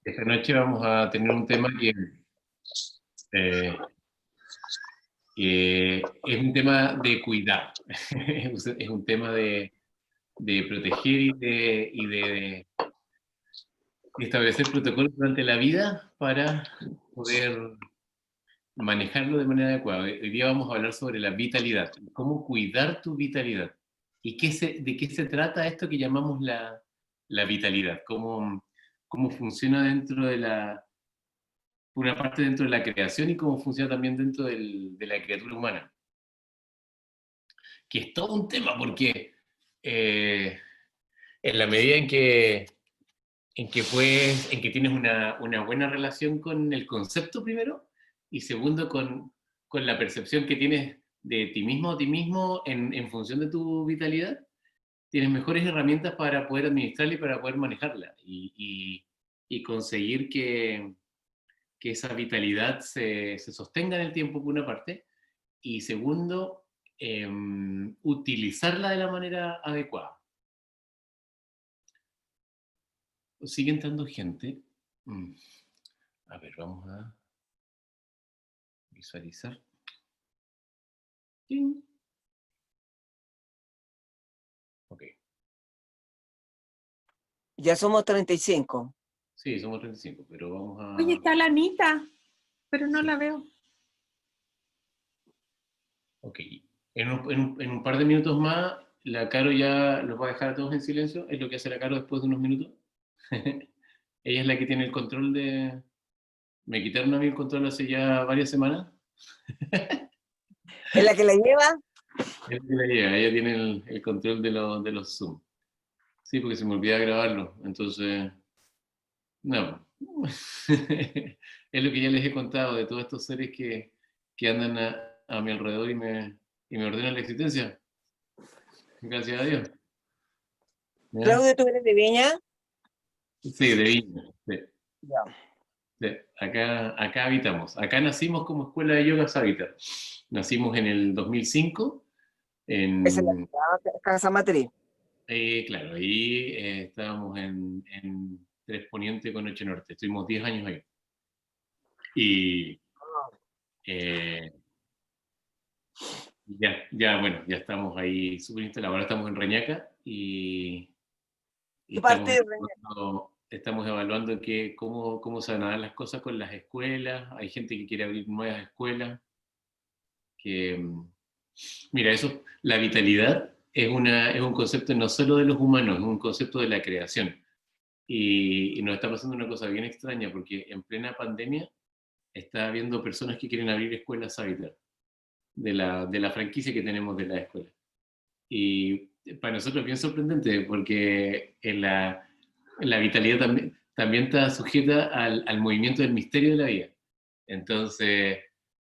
Esta noche vamos a tener un tema eh, que es un tema de cuidar, es un tema de proteger y establecer protocolos durante la vida para poder manejarlo de manera adecuada. Hoy día vamos a hablar sobre la vitalidad, cómo cuidar tu vitalidad y de qué se trata esto que llamamos la vitalidad, cómo funciona dentro de por una parte dentro de la creación y cómo funciona también dentro de la criatura humana, que es todo un tema porque eh, en la medida en que tienes una buena relación con el concepto primero y segundo con la percepción que tienes de ti mismo o ti mismo en función de tu vitalidad, tienes mejores herramientas para poder administrarla y para poder manejarla y conseguir que esa vitalidad se sostenga en el tiempo por una parte y segundo, utilizarla de la manera adecuada. Sigue entrando gente. Mm, A ver, vamos a visualizar. ¡Ting! Ok. Ya somos 35. Sí, somos 35, pero vamos Oye, a... está la Anita, pero no Sí, la veo. ok. En un par de minutos más, la Caro ya los va a dejar a todos en silencio. Es lo que hace la Caro después de unos minutos. Ella es la que tiene el control de... Me quitaron a mí el control hace ya varias semanas. ¿Es la que la lleva? Ella tiene el control de los Zoom. Sí, porque se me olvida grabarlo. Entonces, no. Es lo que ya les he contado de todos estos seres que andan a mi alrededor y me ordenan la existencia. Gracias a Dios. ¿Ya? Claudio, ¿tú eres de Viña? Sí, de Viña. Sí, Ya. sí. Acá habitamos. Acá nacimos como Escuela de Yoga Habitat. Nacimos en el 2005. Esa es En, la casa matriz. claro, ahí estábamos en Tres Poniente con Ocho Norte. Estuvimos 10 años ahí. Y eh, bueno, ya estamos ahí súper instalados. Ahora estamos en Reñaca y ¿Qué parte de estamos evaluando cómo se van a dar las cosas con las escuelas. Hay gente que quiere abrir nuevas escuelas. Que, mira, la vitalidad es un concepto no solo de los humanos, es un concepto de la creación. Y nos está pasando una cosa bien extraña porque en plena pandemia está habiendo personas que quieren abrir escuelas Habitat de la franquicia que tenemos de la escuela. Y para nosotros es bien sorprendente porque la vitalidad también está sujeta al movimiento del misterio de la vida. Entonces,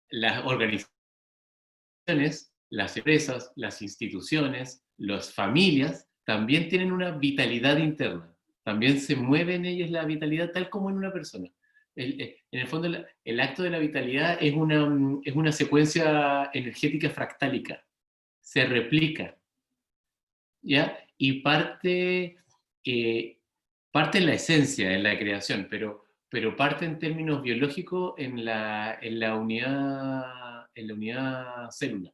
las organizaciones, las empresas, las instituciones, las familias también tienen una vitalidad interna. También se mueve en ellas la vitalidad tal como en una persona. En el fondo, el acto de la vitalidad es una secuencia energética fractálica. Se replica, ¿ya? Y parte en la esencia, en la creación, pero parte en términos biológicos en la unidad célula.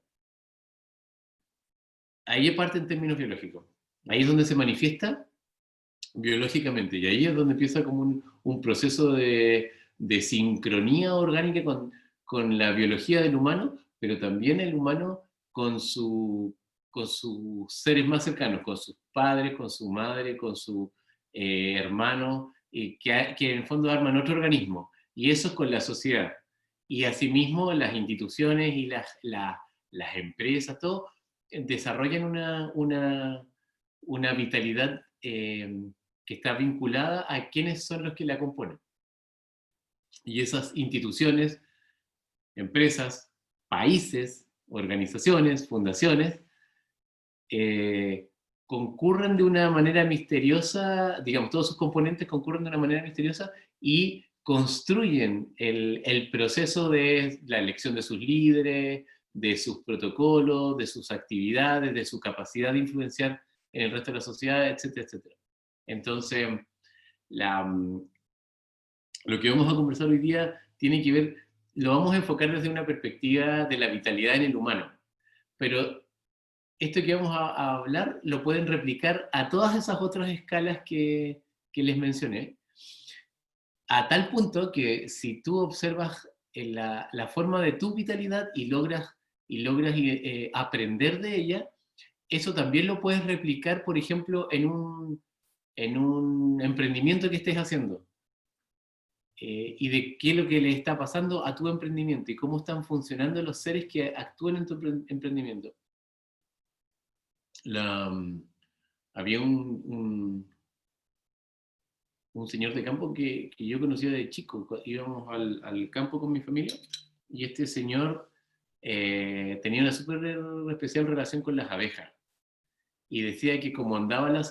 Ahí parte en términos biológicos. Ahí es donde se manifiesta biológicamente, y ahí es donde empieza como un proceso de sincronía orgánica con la biología del humano, pero también el humano con, con sus seres más cercanos, con sus padres, con su madre, con su hermano, que en el fondo arman otro organismo, y eso es con la sociedad. Y asimismo las instituciones y las empresas, todo, desarrollan una vitalidad que está vinculada a quiénes son los que la componen. Y esas instituciones, empresas, países, organizaciones, fundaciones, concurren de una manera misteriosa, digamos, todos sus componentes concurren de una manera misteriosa y construyen el proceso de la elección de sus líderes, de sus protocolos, de sus actividades, de su capacidad de influenciar en el resto de la sociedad, etcétera, etcétera. Entonces, la, lo que vamos a conversar hoy día tiene que ver, lo vamos a enfocar desde una perspectiva de la vitalidad en el humano, pero esto que vamos a hablar lo pueden replicar a todas esas otras escalas que les mencioné, a tal punto que si tú observas la forma de tu vitalidad y logras aprender de ella, eso también lo puedes replicar, por ejemplo, en un emprendimiento que estés haciendo. Y de qué es lo que le está pasando a tu emprendimiento y cómo están funcionando los seres que actúan en tu emprendimiento. Había un señor de campo que yo conocía de chico. Íbamos al campo con mi familia y este señor tenía una súper especial relación con las abejas. Y decía que como andaban las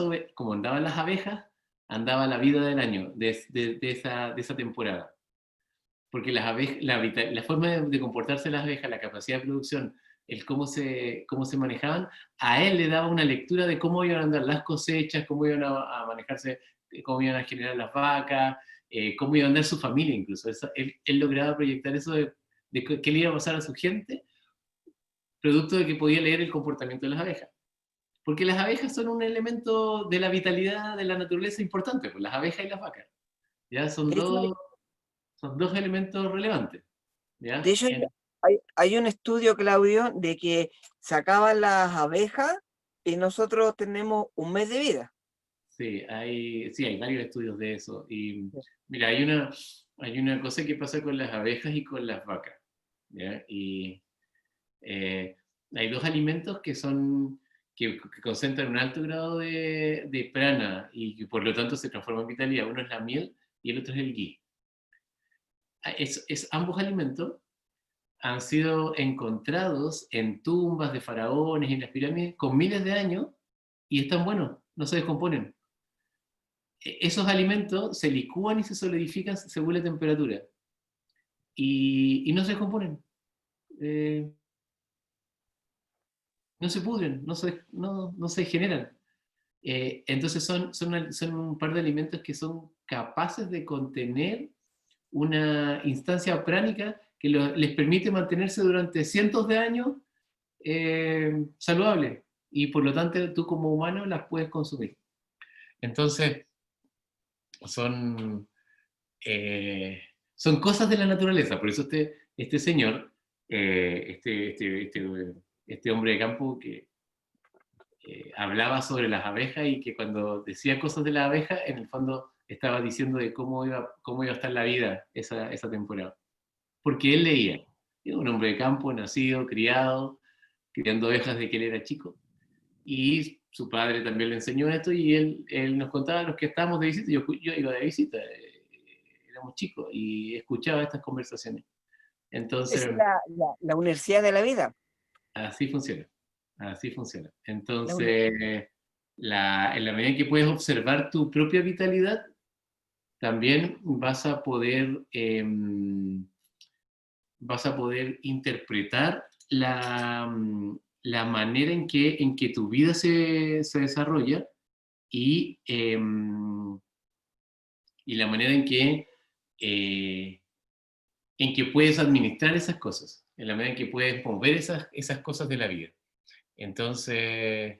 abejas, andaba la vida del año, de esa temporada. Porque las abejas, la forma de comportarse las abejas, la capacidad de producción, el cómo se manejaban, a él le daba una lectura de cómo iban a andar las cosechas, cómo iban a manejarse, cómo iban a generar las vacas, cómo iba a andar su familia incluso. Él lograba proyectar eso de qué le iba a pasar a su gente, producto de que podía leer el comportamiento de las abejas. Porque las abejas son un elemento de la vitalidad de la naturaleza importante, pues las abejas y las vacas. ¿Ya? De hecho, Son dos elementos relevantes. de ¿Ya? hecho hay un estudio, Claudio, de que se acaban las abejas y nosotros tenemos un mes de vida. Sí, hay varios estudios de eso. Y mira, hay una cosa que pasa con las abejas y con las vacas. ¿Ya? Y hay dos alimentos que concentran un alto grado de prana y que por lo tanto se transforman en vitalidad. Uno es la miel y el otro es el ghee. Ambos alimentos han sido encontrados en tumbas de faraones y en las pirámides con miles de años y están buenos, no se descomponen. Esos alimentos se licúan y se solidifican según la temperatura y no se descomponen. No se pudren, no se generan. Entonces son un par de alimentos que son capaces de contener una instancia pránica que les permite mantenerse durante cientos de años saludables y por lo tanto tú como humano las puedes consumir. Entonces son, son cosas de la naturaleza, por eso este señor, este hombre de campo que hablaba sobre las abejas y que cuando decía cosas de las abejas, en el fondo estaba diciendo de cómo iba a estar la vida esa temporada. Porque él leía. Era un hombre de campo, nacido, criado, criando ovejas desde que él era chico. Y su padre también le enseñó esto y él nos contaba a los que estábamos de visita. Yo iba de visita, éramos chicos y escuchaba estas conversaciones. Esa Entonces, es la universidad de la vida. así funciona. Así funciona. La uni- Entonces, en la medida en que puedes observar tu propia vitalidad, también vas a poder interpretar la manera en que tu vida se desarrolla y, y la manera en que puedes administrar esas cosas, en la medida en que puedes mover esas cosas de la vida. Entonces,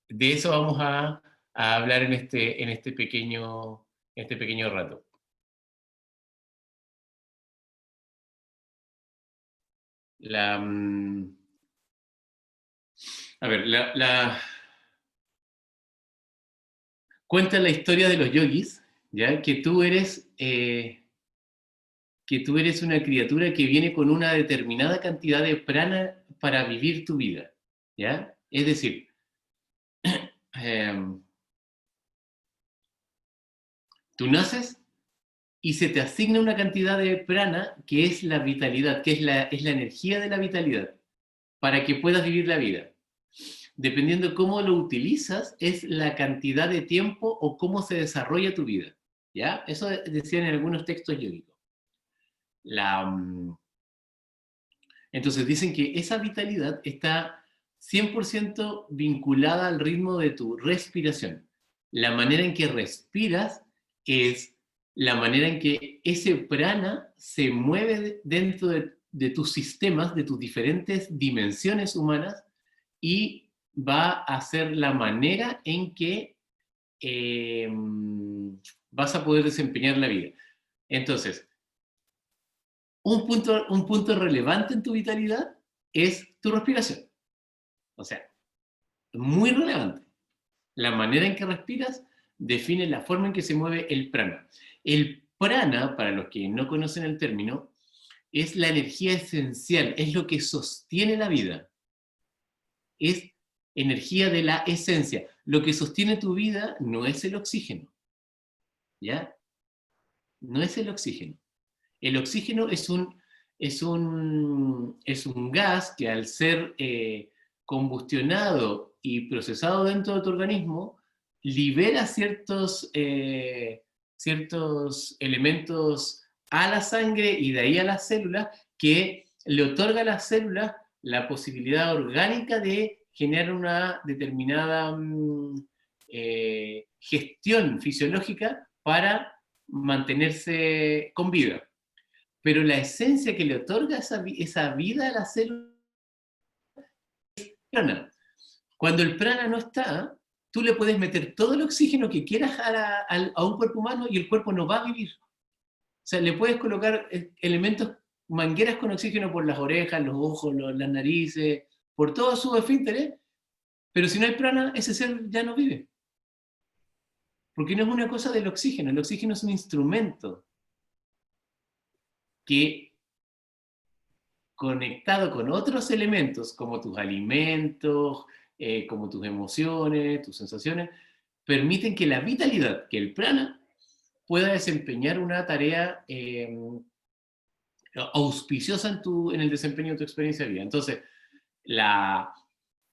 de eso vamos a hablar en este pequeño rato. La, a ver, cuenta la historia de los yogis, ¿ya? Que tú eres una criatura que viene con una determinada cantidad de prana para vivir tu vida, ¿ya? Es decir, eh, tú naces y se te asigna una cantidad de prana que es la vitalidad, que es la energía de la vitalidad, para que puedas vivir la vida. Dependiendo cómo lo utilizas, es la cantidad de tiempo o cómo se desarrolla tu vida. ¿Ya? Eso decían en algunos textos yógicos. Entonces dicen que esa vitalidad está 100% vinculada al ritmo de tu respiración. La manera en que respiras es la manera en que ese prana se mueve dentro de tus sistemas, de tus diferentes dimensiones humanas, y va a ser la manera en que vas a poder desempeñar la vida. Entonces, un punto relevante en tu vitalidad es tu respiración. O sea, muy relevante. La manera en que respiras define la forma en que se mueve el prana. El prana, para los que no conocen el término, es la energía esencial, es lo que sostiene la vida. Es energía de la esencia. Lo que sostiene tu vida no es el oxígeno, ¿ya? No es el oxígeno. El oxígeno es un gas que, al ser combustionado y procesado dentro de tu organismo, libera ciertos elementos a la sangre y de ahí a las células, que le otorga a las células la posibilidad orgánica de generar una determinada gestión fisiológica para mantenerse con vida. Pero la esencia que le otorga esa vida a la célula es prana. Cuando el prana no está, tú le puedes meter todo el oxígeno que quieras a un cuerpo humano y el cuerpo no va a vivir. O sea, le puedes colocar elementos, mangueras con oxígeno por las orejas, los ojos, las narices, por todos sus esfínteres, pero si no hay prana, ese ser ya no vive. Porque no es una cosa del oxígeno. El oxígeno es un instrumento que, conectado con otros elementos, como tus alimentos, como tus emociones, tus sensaciones, permiten que la vitalidad, que el prana, pueda desempeñar una tarea auspiciosa en el desempeño de tu experiencia de vida. Entonces,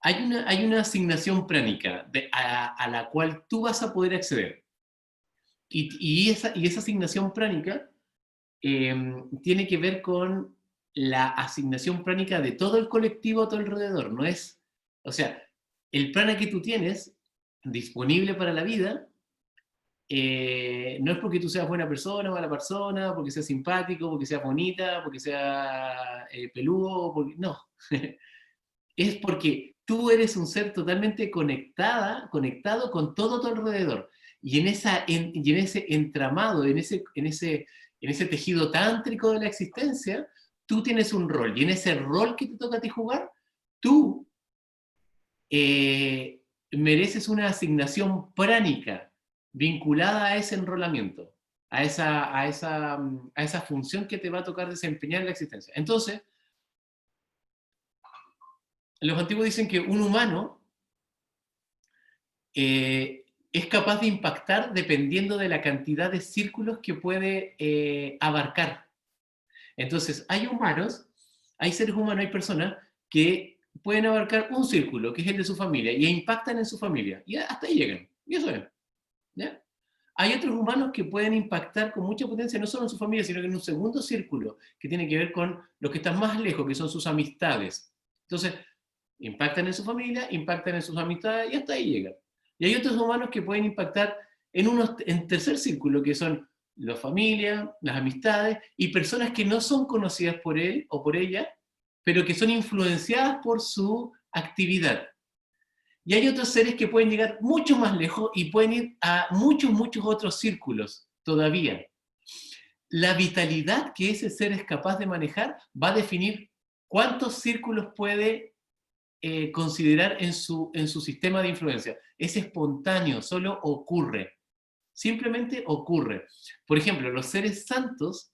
hay una asignación pránica a la cual tú vas a poder acceder. Y esa asignación pránica tiene que ver con la asignación pránica de todo el colectivo a tu alrededor. No es, o sea, el prana que tú tienes disponible para la vida no es porque tú seas buena persona, mala persona, porque seas simpático, porque seas bonita, porque seas peludo, no. Es porque tú eres un ser totalmente conectado con todo tu alrededor. Y en ese entramado, en ese tejido tántrico de la existencia, tú tienes un rol. Y en ese rol que te toca a ti jugar, tú mereces una asignación pránica vinculada a ese enrolamiento, a esa función que te va a tocar desempeñar en la existencia. Entonces, los antiguos dicen que un humano es capaz de impactar dependiendo de la cantidad de círculos que puede abarcar. Entonces, hay seres humanos, hay personas que pueden abarcar un círculo, que es el de su familia, y impactan en su familia, y hasta ahí llegan, y eso es, ¿ya? Hay otros humanos que pueden impactar con mucha potencia, no solo en su familia, sino que en un segundo círculo, que tiene que ver con los que están más lejos, que son sus amistades. Entonces, impactan en su familia, impactan en sus amistades, y hasta ahí llegan. Y hay otros humanos que pueden impactar en tercer círculo, que son la familia, las amistades, y personas que no son conocidas por él o por ella, pero que son influenciadas por su actividad. Y hay otros seres que pueden llegar mucho más lejos y pueden ir a muchos otros círculos todavía. La vitalidad que ese ser es capaz de manejar va a definir cuántos círculos puede considerar en su sistema de influencia. Es espontáneo, solo ocurre. Simplemente ocurre. Por ejemplo, los seres santos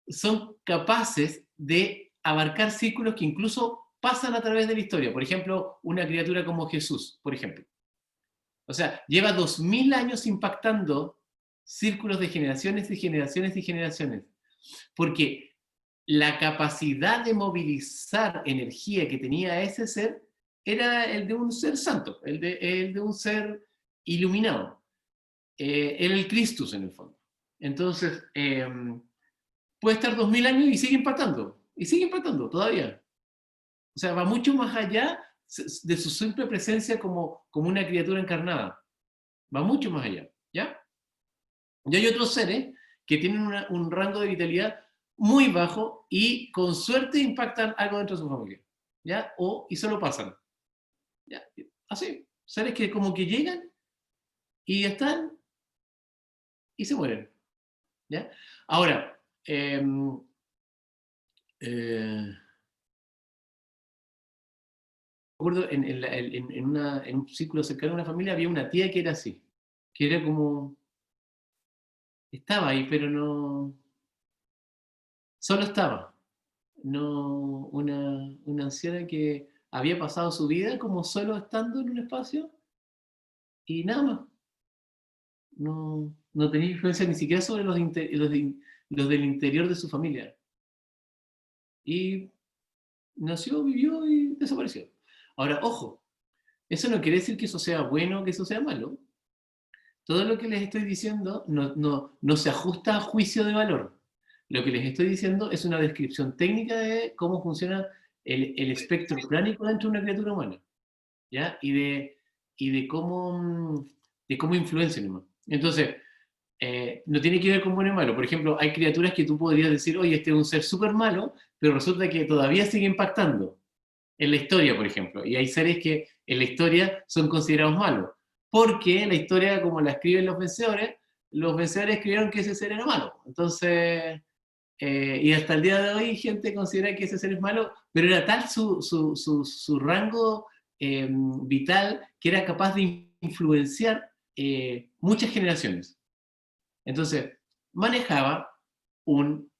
son capaces de abarcar círculos que incluso pasan a través de la historia. Por ejemplo, una criatura como Jesús, por ejemplo. O sea, lleva 2000 años impactando círculos de generaciones y generaciones y generaciones. Porque la capacidad de movilizar energía que tenía ese ser era el de un ser santo, el de un ser iluminado. Era el Christus en el fondo. Entonces, puede estar 2000 años y sigue impactando todavía. O sea, va mucho más allá de su simple presencia como una criatura encarnada. Va mucho más allá, ¿ya? Y hay otros seres que tienen un rango de vitalidad muy bajo y con suerte impactan algo dentro de su familia, ¿ya? Y solo pasan, ¿ya? Así, seres que como que llegan y están y se mueren, ¿ya? Ahora, recuerdo en un círculo cercano a una familia había una tía que era así, que era como, estaba ahí, pero no, solo estaba. No, una anciana que había pasado su vida como solo estando en un espacio y nada más. No, no tenía influencia ni siquiera sobre los del interior de su familia. Y nació, vivió y desapareció. Ahora, ojo, eso no quiere decir que eso sea bueno o que eso sea malo. Todo lo que les estoy diciendo no se ajusta a juicio de valor. Lo que les estoy diciendo es una descripción técnica de cómo funciona el espectro pránico dentro de una criatura humana, ¿ya? De cómo influencia, ¿no? Entonces, no tiene que ver con bueno y malo. Por ejemplo, hay criaturas que tú podrías decir, oye, este es un ser súper malo, pero resulta que todavía sigue impactando en la historia, por ejemplo. Y hay seres que en la historia son considerados malos. Porque en la historia, como la escriben los vencedores escribieron que ese ser era malo. Entonces, y hasta el día de hoy gente considera que ese ser es malo, pero era tal su rango vital que era capaz de influenciar muchas generaciones. Entonces, manejaba un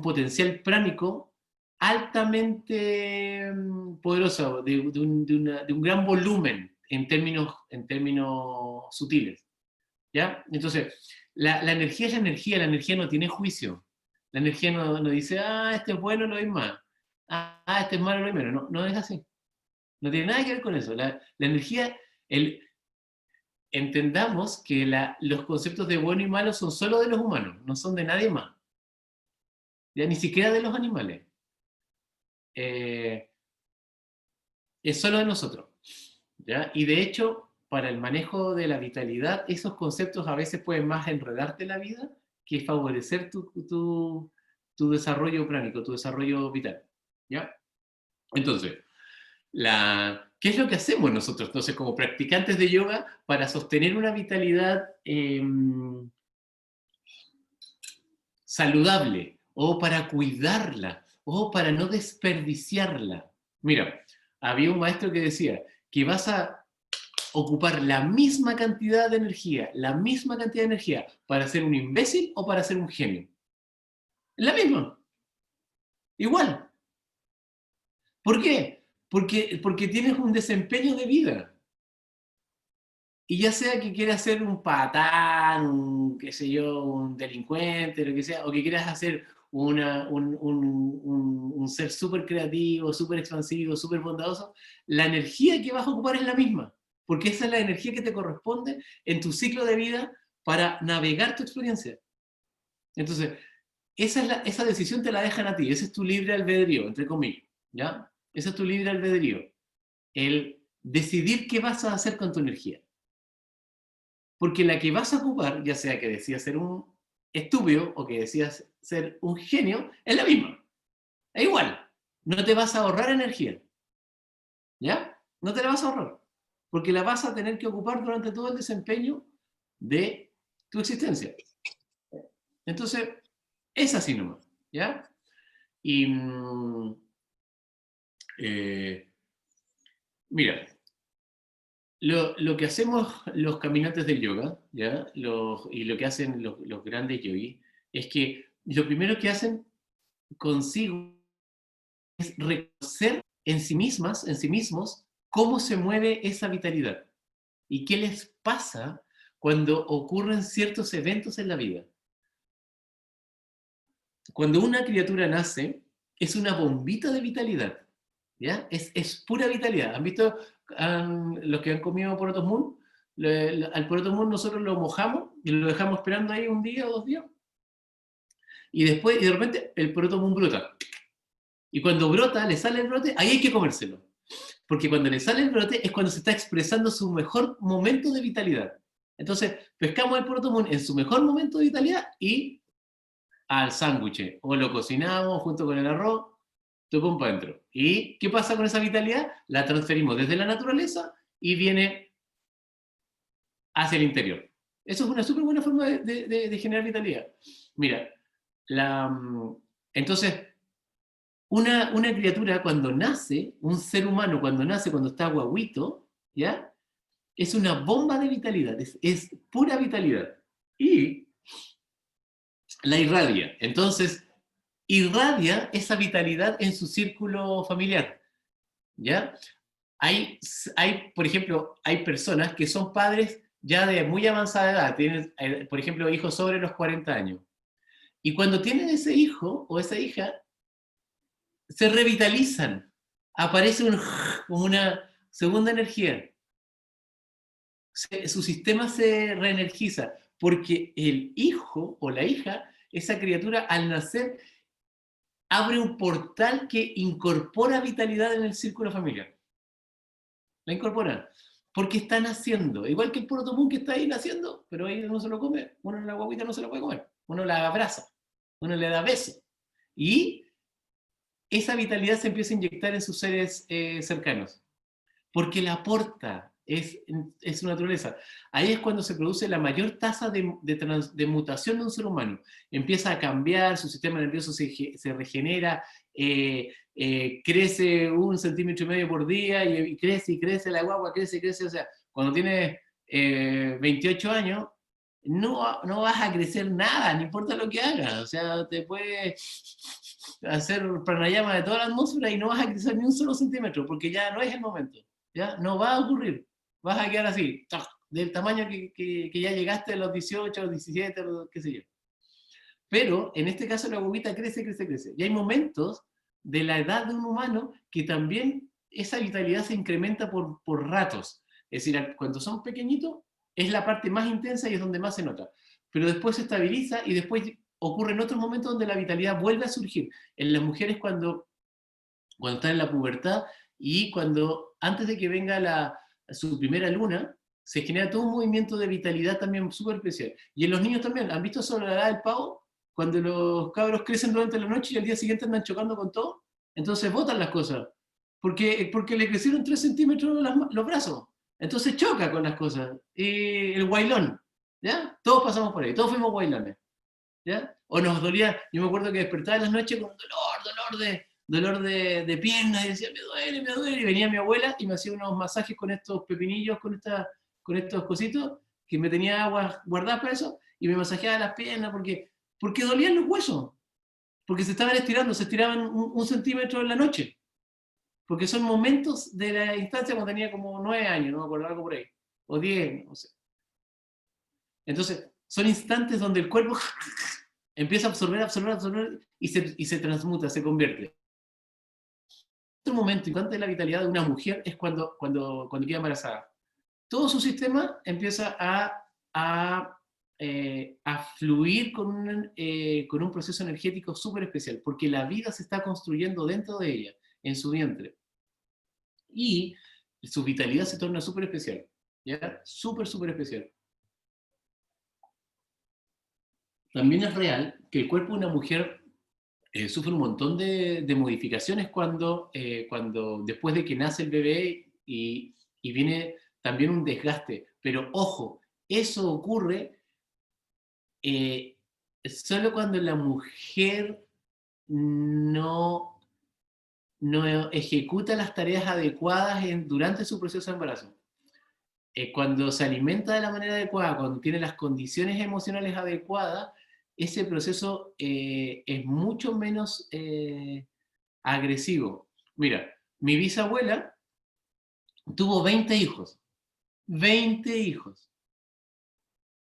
potencial pránico altamente poderoso, de un gran volumen en términos sutiles, ¿ya? Entonces, la energía es la energía no tiene juicio. La energía no dice, este es bueno, lo doy más. Este es malo, lo doy menos. No, no es así. No tiene nada que ver con eso. La energía, entendamos que los conceptos de bueno y malo son solo de los humanos, no son de nadie más. Ya ni siquiera de los animales. Es solo de nosotros, ¿ya? Y de hecho, para el manejo de la vitalidad, esos conceptos a veces pueden más enredarte la vida que favorecer tu desarrollo pránico, tu desarrollo vital, ¿ya? Entonces, ¿qué es lo que hacemos nosotros entonces como practicantes de yoga para sostener una vitalidad saludable, o para cuidarla, o para no desperdiciarla? Mira, había un maestro que decía que vas a ocupar la misma cantidad de energía, para ser un imbécil o para ser un genio. La misma. Igual. ¿Por qué? Porque tienes un desempeño de vida. Y ya sea que quieras ser un patán, qué sé yo, un delincuente, lo que sea, o que quieras hacer un ser súper creativo, súper expansivo, súper bondadoso, la energía que vas a ocupar es la misma, porque esa es la energía que te corresponde en tu ciclo de vida para navegar tu experiencia. Entonces, esa decisión te la dejan a ti, ese es tu libre albedrío, entre comillas, ¿ya? Ese es tu libre albedrío, el decidir qué vas a hacer con tu energía. Porque la que vas a ocupar, ya sea que decidas ser un estúpido o que decidas ser un genio, es la misma. Es igual. No te vas a ahorrar energía. ¿Ya? No te la vas a ahorrar. Porque la vas a tener que ocupar durante todo el desempeño de tu existencia. Entonces, es así nomás. ¿Ya? Y mira, lo que hacemos los caminantes del yoga, ¿ya? Y lo que hacen los grandes yogis, es que lo primero que hacen consigo es reconocer en sí mismas, en sí mismos, cómo se mueve esa vitalidad y qué les pasa cuando ocurren ciertos eventos en la vida. Cuando una criatura nace, es una bombita de vitalidad, ¿ya? Es pura vitalidad. ¿Han visto los que han comido porotos moon? Al poroto moon nosotros lo mojamos y lo dejamos esperando ahí un día o 2 días. Y después, y de repente, el poroto moon brota. Y cuando brota, le sale el brote, ahí hay que comérselo. Porque cuando le sale el brote es cuando se está expresando su mejor momento de vitalidad. Entonces, pescamos el Puerto Montt en su mejor momento de vitalidad y al sándwich, o lo cocinamos junto con el arroz, tupum para adentro. ¿Y qué pasa con esa vitalidad? La transferimos desde la naturaleza y viene hacia el interior. Eso es una súper buena forma de generar vitalidad. Mira, entonces, una criatura cuando nace, un ser humano cuando nace, cuando está guaguito, ¿ya? Es una bomba de vitalidad, es pura vitalidad. Y la irradia. Entonces, irradia esa vitalidad en su círculo familiar, ¿ya? Hay, por ejemplo, hay personas que son padres ya de muy avanzada edad, tienen, por ejemplo, hijos sobre los 40 años. Y cuando tienen ese hijo o esa hija, se revitalizan. Aparece como una segunda energía. Su sistema se reenergiza, porque el hijo o la hija, esa criatura al nacer, abre un portal que incorpora vitalidad en el círculo familiar. La incorporan. Porque está naciendo. Igual que el puro tomún que está ahí naciendo, pero ahí no se lo come. Uno la guaguita no se lo puede comer. Uno la abraza. Uno le da beso. Y esa vitalidad se empieza a inyectar en sus seres cercanos. Porque la aporta. Es su naturaleza. Ahí es cuando se produce la mayor tasa de mutación de un ser humano. Empieza a cambiar, su sistema nervioso se regenera, crece 1,5 centímetros por día y crece la guagua, crece. O sea, cuando tienes 28 años, no vas a crecer nada, no importa lo que hagas. O sea, te puedes hacer pranayama de toda la atmósfera y no vas a crecer ni un solo centímetro, porque ya no es el momento. ¿Ya? No va a ocurrir. Vas a quedar así, del tamaño que ya llegaste a los 18, los 17, qué sé yo. Pero en este caso la guaguita crece. Y hay momentos de la edad de un humano que también esa vitalidad se incrementa por ratos. Es decir, cuando son pequeñitos es la parte más intensa y es donde más se nota. Pero después se estabiliza y después ocurre en otros momentos donde la vitalidad vuelve a surgir. En las mujeres cuando están en la pubertad y cuando antes de que venga su primera luna, se genera todo un movimiento de vitalidad también súper especial. Y en los niños también, ¿han visto sobre la edad del pavo? Cuando los cabros crecen durante la noche y al día siguiente andan chocando con todo, entonces botan las cosas. Porque le crecieron 3 centímetros los brazos. Entonces choca con las cosas. Y el guailón, ¿ya? Todos pasamos por ahí, todos fuimos guailones, ¿ya? O nos dolía, yo me acuerdo que despertaba en las noches con dolor de piernas, y decía, me duele, y venía mi abuela y me hacía unos masajes con estos pepinillos, con estos cositos, que me tenía agua guardadas para eso, y me masajeaba las piernas, porque dolían los huesos, porque se estaban estirando, se estiraban 1 centímetro en la noche, porque son momentos de la instancia cuando tenía como 9 años, no me acuerdo, algo por ahí, o 10, no sé. Entonces, son instantes donde el cuerpo empieza a absorber, y se transmuta, se convierte. Otro momento importante de la vitalidad de una mujer es cuando queda embarazada. Todo su sistema empieza a fluir con un proceso energético súper especial, porque la vida se está construyendo dentro de ella, en su vientre. Y su vitalidad se torna súper especial, ¿ya? Súper especial. También es real que el cuerpo de una mujer sufre un montón de modificaciones cuando después de que nace el bebé y viene también un desgaste. Pero ojo, eso ocurre solo cuando la mujer no ejecuta las tareas adecuadas durante su proceso de embarazo. Cuando se alimenta de la manera adecuada, cuando tiene las condiciones emocionales adecuadas, ese proceso es mucho menos agresivo. Mira, mi bisabuela tuvo 20 hijos. 20 hijos.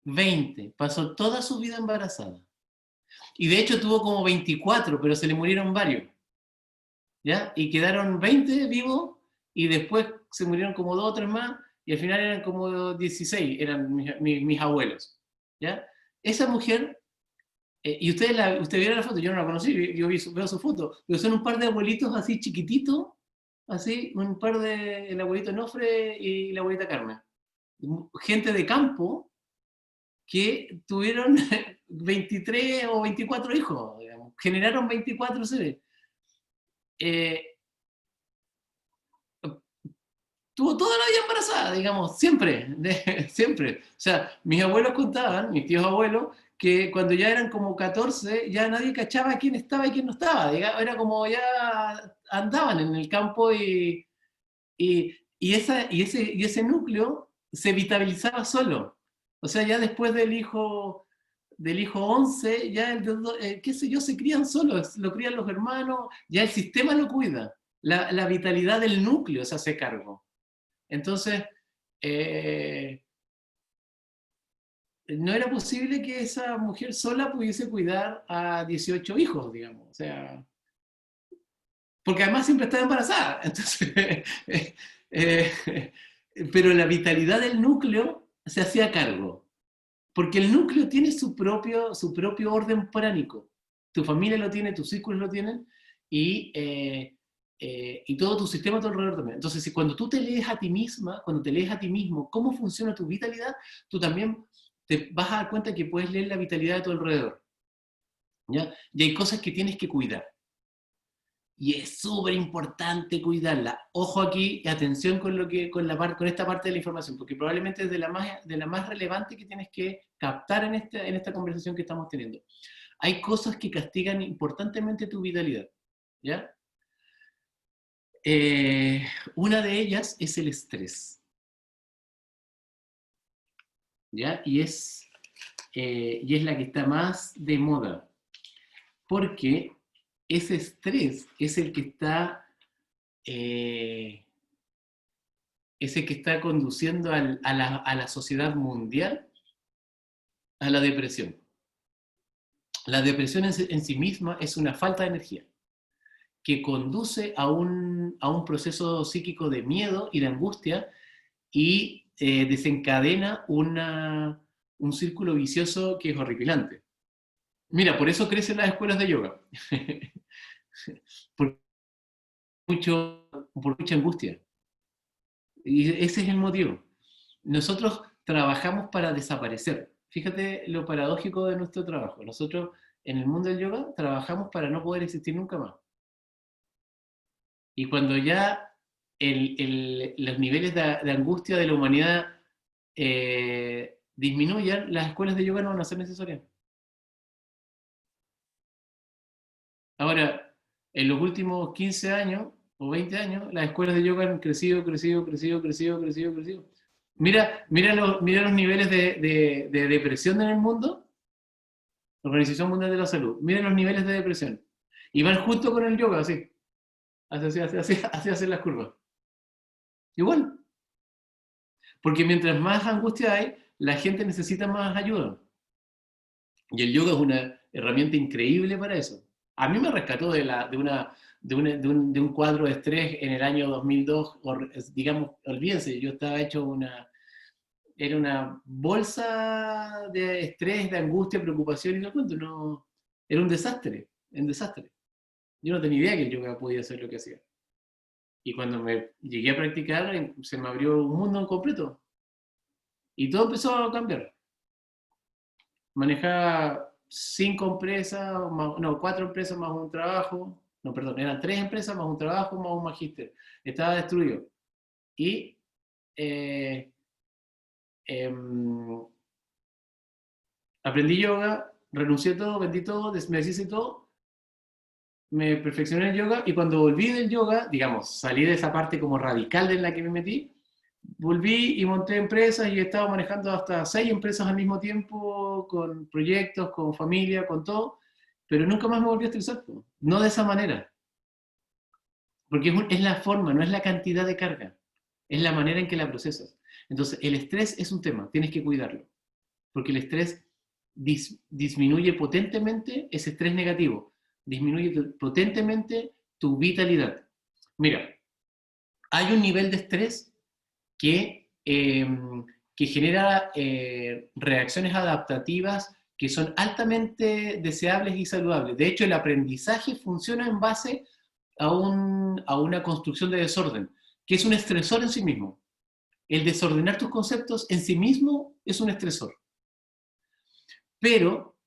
20. Pasó toda su vida embarazada. Y de hecho tuvo como 24, pero se le murieron varios. ¿Ya? Y quedaron 20 vivos y después se murieron como 2 o 3 más y al final eran como 16, eran mis abuelos. ¿Ya? Esa mujer, y usted vieron la foto, yo no la conocí, yo veo su foto, pero son un par de abuelitos así chiquititos, así, un par de, el abuelito Nofre y la abuelita Carmen. Gente de campo, que tuvieron 23 o 24 hijos, digamos, generaron 24 seres. Tuvo toda la vida embarazada, digamos, siempre, siempre. O sea, mis abuelos contaban, mis tíos abuelos, que cuando ya eran como 14, ya nadie cachaba quién estaba y quién no estaba. Era como ya andaban en el campo y ese núcleo se vitalizaba solo. O sea, ya después del hijo 11, ya qué sé yo, se crían solos, lo crían los hermanos, ya el sistema lo cuida. La vitalidad del núcleo se hace cargo. Entonces, no era posible que esa mujer sola pudiese cuidar a 18 hijos, digamos. O sea, porque además siempre estaba embarazada. Entonces, pero la vitalidad del núcleo se hacía cargo. Porque el núcleo tiene su propio orden pránico. Tu familia lo tiene, tus círculos lo tienen, y todo tu sistema a tu alrededor también. Entonces, cuando tú te lees a ti misma, cuando te lees a ti mismo cómo funciona tu vitalidad, tú también te vas a dar cuenta que puedes leer la vitalidad de tu alrededor. ¿Ya? Y hay cosas que tienes que cuidar. Y es súper importante cuidarla. Ojo aquí, atención con esta parte de la información, porque probablemente es de la más relevante que tienes que captar en esta conversación que estamos teniendo. Hay cosas que castigan importantemente tu vitalidad, ¿ya? Una de ellas es el estrés, ¿ya? Y es la que está más de moda, porque ese estrés es el que está conduciendo a la sociedad mundial a la depresión. La depresión en sí misma es una falta de energía que conduce a un proceso psíquico de miedo y de angustia y desencadena un círculo vicioso que es horripilante. Mira, por eso crecen las escuelas de yoga. por mucha angustia. Y ese es el motivo. Nosotros trabajamos para desaparecer. Fíjate lo paradójico de nuestro trabajo. Nosotros en el mundo del yoga trabajamos para no poder existir nunca más. Y cuando ya los niveles de angustia de la humanidad disminuyan, las escuelas de yoga no van a ser necesarias. Ahora, en los últimos 15 años o 20 años, las escuelas de yoga han crecido. Mira los niveles de depresión en el mundo, Organización Mundial de la Salud. Mira los niveles de depresión. Y van justo con el yoga, así. Así hacen las curvas. Igual. Porque mientras más angustia hay, la gente necesita más ayuda. Y el yoga es una herramienta increíble para eso. A mí me rescató de un cuadro de estrés en el año 2002, digamos, olvídense, yo estaba hecho era una bolsa de estrés, de angustia, preocupación y no cuento, no, era un desastre. Yo no tenía idea que el yoga podía hacer lo que hacía. Y cuando me llegué a practicar, se me abrió un mundo en completo. Y todo empezó a cambiar. Manejaba 4 empresas más un trabajo. No, perdón, eran 3 empresas más un trabajo más un magíster. Estaba destruido. Y aprendí yoga, renuncié a todo, vendí todo, me deshice todo, me perfeccioné en yoga y cuando volví del yoga, digamos, salí de esa parte como radical en la que me metí, volví y monté empresas y he estado manejando hasta 6 empresas al mismo tiempo, con proyectos, con familia, con todo, pero nunca más me volví a estresar, no de esa manera. Porque es la forma, no es la cantidad de carga, es la manera en que la procesas. Entonces, el estrés es un tema, tienes que cuidarlo, porque el estrés disminuye potentemente ese estrés negativo, disminuye potentemente tu vitalidad. Mira, hay un nivel de estrés que genera reacciones adaptativas que son altamente deseables y saludables. De hecho, el aprendizaje funciona en base a una construcción de desorden, que es un estresor en sí mismo. El desordenar tus conceptos en sí mismo es un estresor. Pero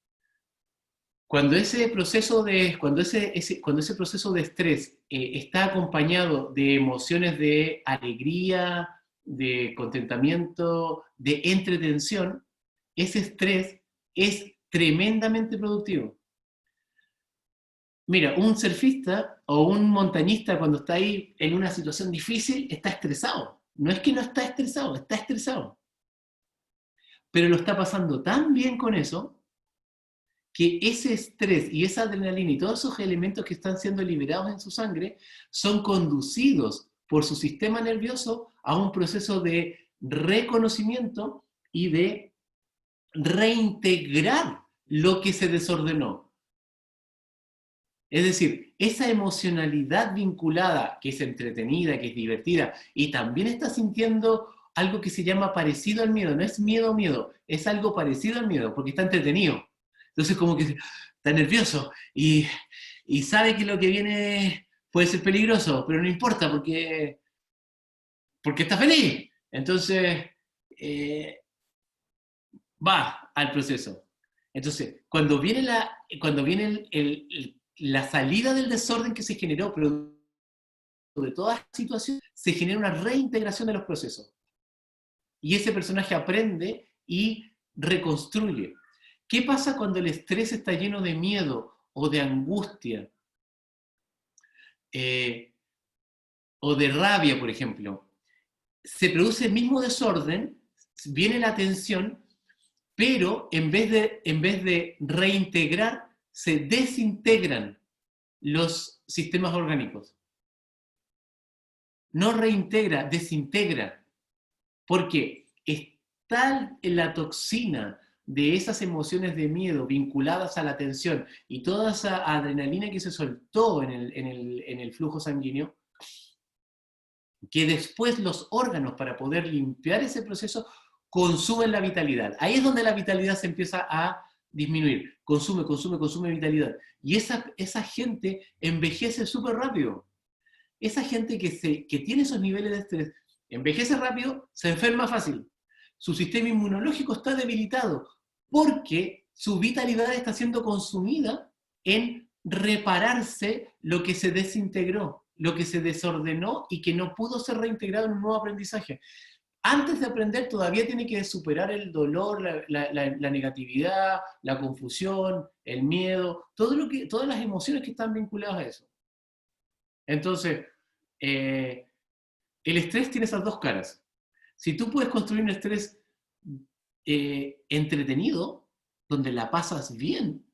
cuando ese proceso de, cuando ese proceso de estrés está acompañado de emociones de alegría, de contentamiento, de entretención, ese estrés es tremendamente productivo. Mira, un surfista o un montañista cuando está ahí en una situación difícil está estresado. No es que no está estresado. Pero lo está pasando tan bien con eso que ese estrés y esa adrenalina y todos esos elementos que están siendo liberados en su sangre son conducidos por su sistema nervioso a un proceso de reconocimiento y de reintegrar lo que se desordenó. Es decir, esa emocionalidad vinculada, que es entretenida, que es divertida, y también está sintiendo algo que se llama parecido al miedo. No es miedo, es algo parecido al miedo, porque está entretenido. Entonces como que está nervioso y sabe que lo que viene puede ser peligroso, pero no importa porque está feliz. Entonces va al proceso. Entonces, cuando viene la salida del desorden que se generó, pero de toda situación, se genera una reintegración de los procesos. Y ese personaje aprende y reconstruye. ¿Qué pasa cuando el estrés está lleno de miedo o de angustia? O de rabia, por ejemplo. Se produce el mismo desorden, viene la tensión, pero en vez de reintegrar, se desintegran los sistemas orgánicos. No reintegra, desintegra. Porque está la toxina de esas emociones de miedo vinculadas a la tensión y toda esa adrenalina que se soltó en el flujo sanguíneo, que después los órganos, para poder limpiar ese proceso, consumen la vitalidad. Ahí es donde la vitalidad se empieza a disminuir. Consume vitalidad. Y esa gente envejece súper rápido. Esa gente que tiene esos niveles de estrés envejece rápido, se enferma fácil. Su sistema inmunológico está debilitado porque su vitalidad está siendo consumida en repararse lo que se desintegró, lo que se desordenó y que no pudo ser reintegrado en un nuevo aprendizaje. Antes de aprender todavía tiene que superar el dolor, la negatividad, la confusión, el miedo, todas las emociones que están vinculadas a eso. Entonces, el estrés tiene esas dos caras. Si tú puedes construir un estrés entretenido, donde la pasas bien,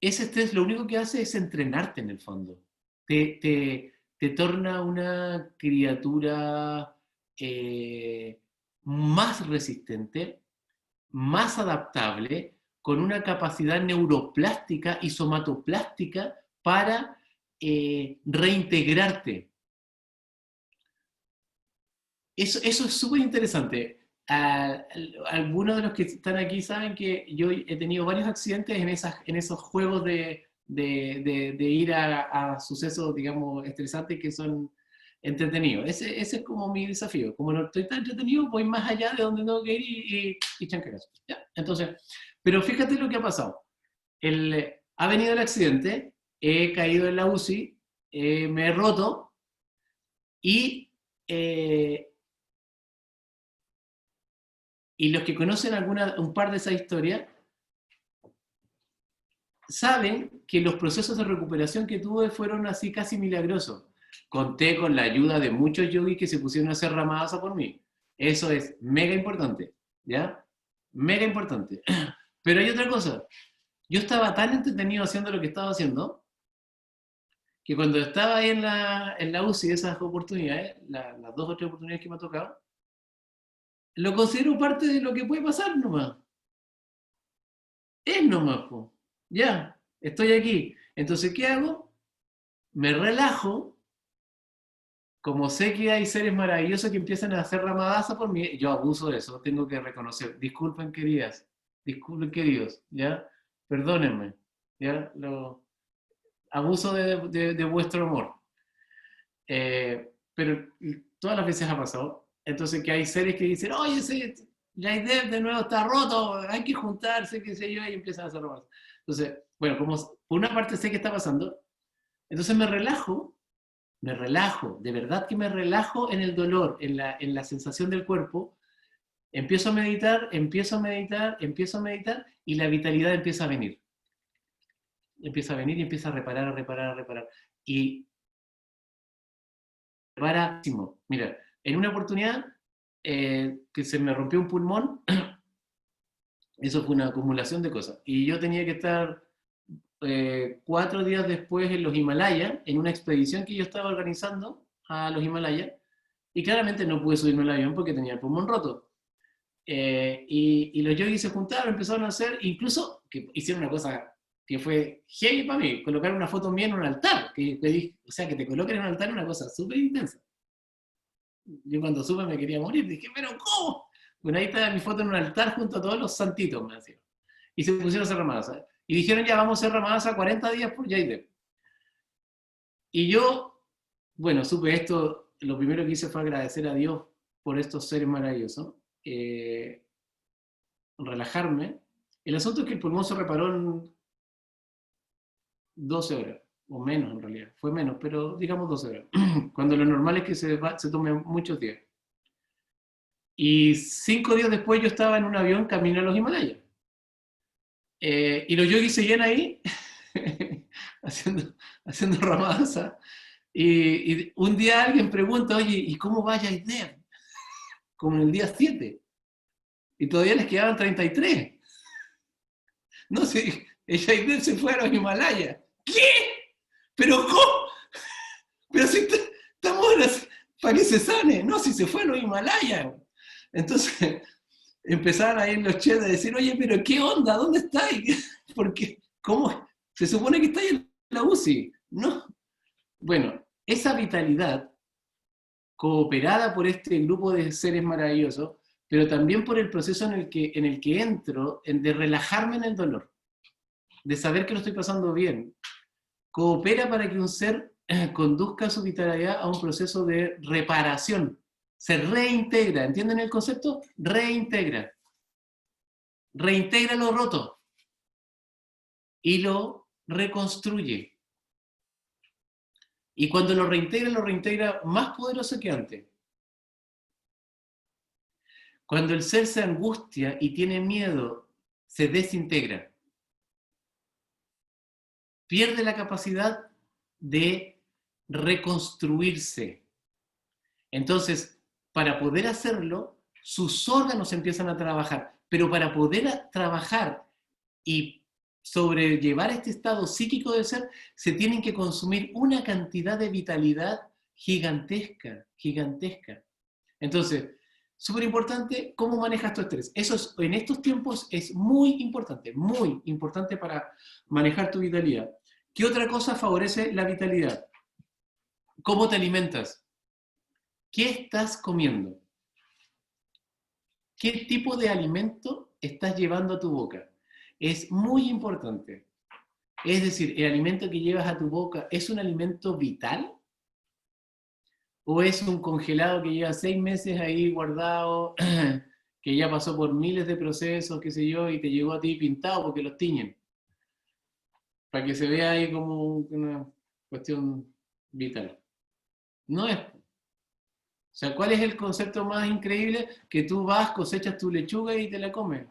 ese estrés lo único que hace es entrenarte en el fondo. Te torna una criatura más resistente, más adaptable, con una capacidad neuroplástica y somatoplástica para reintegrarte. Eso es súper interesante. Algunos de los que están aquí saben que yo he tenido varios accidentes en esos juegos de ir a sucesos, digamos, estresantes que son entretenidos. Ese es como mi desafío. Como no estoy tan entretenido, voy más allá de donde tengo que ir y chancacazo. ¿Ya? Entonces, pero fíjate lo que ha pasado. Ha venido el accidente, he caído en la UCI, me he roto y los que conocen un par de esas historias saben que los procesos de recuperación que tuve fueron así casi milagrosos. Conté con la ayuda de muchos yogis que se pusieron a hacer ramadaza por mí. Eso es mega importante, ¿ya? Mega importante. Pero hay otra cosa. Yo estaba tan entretenido haciendo lo que estaba haciendo que cuando estaba ahí en la UCI, esas oportunidades, las 2 o 3 oportunidades que me ha tocado, lo considero parte de lo que puede pasar nomás. Es nomás, po. Ya, estoy aquí. Entonces, ¿qué hago? Me relajo. Como sé que hay seres maravillosos que empiezan a hacer ramadaza por mí, yo abuso de eso, tengo que reconocer. Disculpen, queridas. Disculpen, queridos. ¿Ya? Perdónenme. ¿Ya? Abuso de vuestro amor. Pero todas las veces ha pasado. Entonces, que hay seres que dicen, oye, Yaideb de nuevo está roto, hay que juntarse, qué sé yo, y empiezan a hacer romances. Entonces, bueno, como por una parte sé qué está pasando, entonces me relajo, de verdad que me relajo en el dolor, en la sensación del cuerpo, empiezo a meditar, y la vitalidad empieza a venir. Empieza a venir y empieza a reparar. Y repara. Mira, en una oportunidad que se me rompió un pulmón, eso fue una acumulación de cosas. Y yo tenía que estar 4 días después en los Himalayas, en una expedición que yo estaba organizando a los Himalayas, y claramente no pude subirme al avión porque tenía el pulmón roto. Y los yogis se juntaron, empezaron a hacer, incluso que hicieron una cosa que fue heavy para mí, colocar una foto mía en un altar, o sea, que te coloquen en un altar es una cosa súper intensa. Yo cuando supe me quería morir, dije, pero ¿cómo? Bueno, ahí está mi foto en un altar junto a todos los santitos, me decían. Y se pusieron a hacer Ramadasa. Y dijeron, ya vamos a hacer Ramadasa 40 días por Yaideb. Y yo, bueno, supe esto, lo primero que hice fue agradecer a Dios por estos seres maravillosos, relajarme. El asunto es que el pulmón se reparó en 12 horas, o menos en realidad, fue menos, pero digamos 12 horas, cuando lo normal es que se tome muchos días. Y 5 días después yo estaba en un avión camino a los Himalayas. Y los yogis seguían ahí, haciendo Ramadasa. Y un día alguien pregunta, oye, ¿y cómo va Yaideb? Como en el día 7. Y todavía les quedaban 33. No sé, Yaideb se fue a los Himalayas. ¿Qué? ¿Pero cómo? Pero si estamos en las Parisesane, no, si se fue a los Himalayas. Entonces empezaron ahí los chefs a decir, oye, pero ¿qué onda? ¿Dónde estáis? Porque, ¿cómo? Se supone que estáis en la UCI. No. Bueno, esa vitalidad, cooperada por este grupo de seres maravillosos, pero también por el proceso en el que entro, de relajarme en el dolor, de saber que lo estoy pasando bien, coopera para que un ser conduzca su vitalidad a un proceso de reparación. Se reintegra, ¿entienden el concepto? Reintegra. Reintegra lo roto y lo reconstruye. Y cuando lo reintegra más poderoso que antes. Cuando el ser se angustia y tiene miedo, se desintegra. Pierde la capacidad de reconstruirse. Entonces, para poder hacerlo, sus órganos empiezan a trabajar. Pero para poder trabajar y sobrellevar este estado psíquico del ser, se tienen que consumir una cantidad de vitalidad gigantesca. Entonces, súper importante cómo manejas tu estrés. Eso en estos tiempos es muy importante para manejar tu vitalidad. ¿Qué otra cosa favorece la vitalidad? ¿Cómo te alimentas? ¿Qué estás comiendo? ¿Qué tipo de alimento estás llevando a tu boca? Es muy importante. Es decir, ¿el alimento que llevas a tu boca es un alimento vital? ¿O es un congelado que lleva 6 meses ahí guardado, que ya pasó por miles de procesos, qué sé yo, y te llegó a ti pintado porque los tiñen? Para que se vea ahí como una cuestión vital. No es. O sea, ¿cuál es el concepto más increíble? Que tú vas, cosechas tu lechuga y te la comes.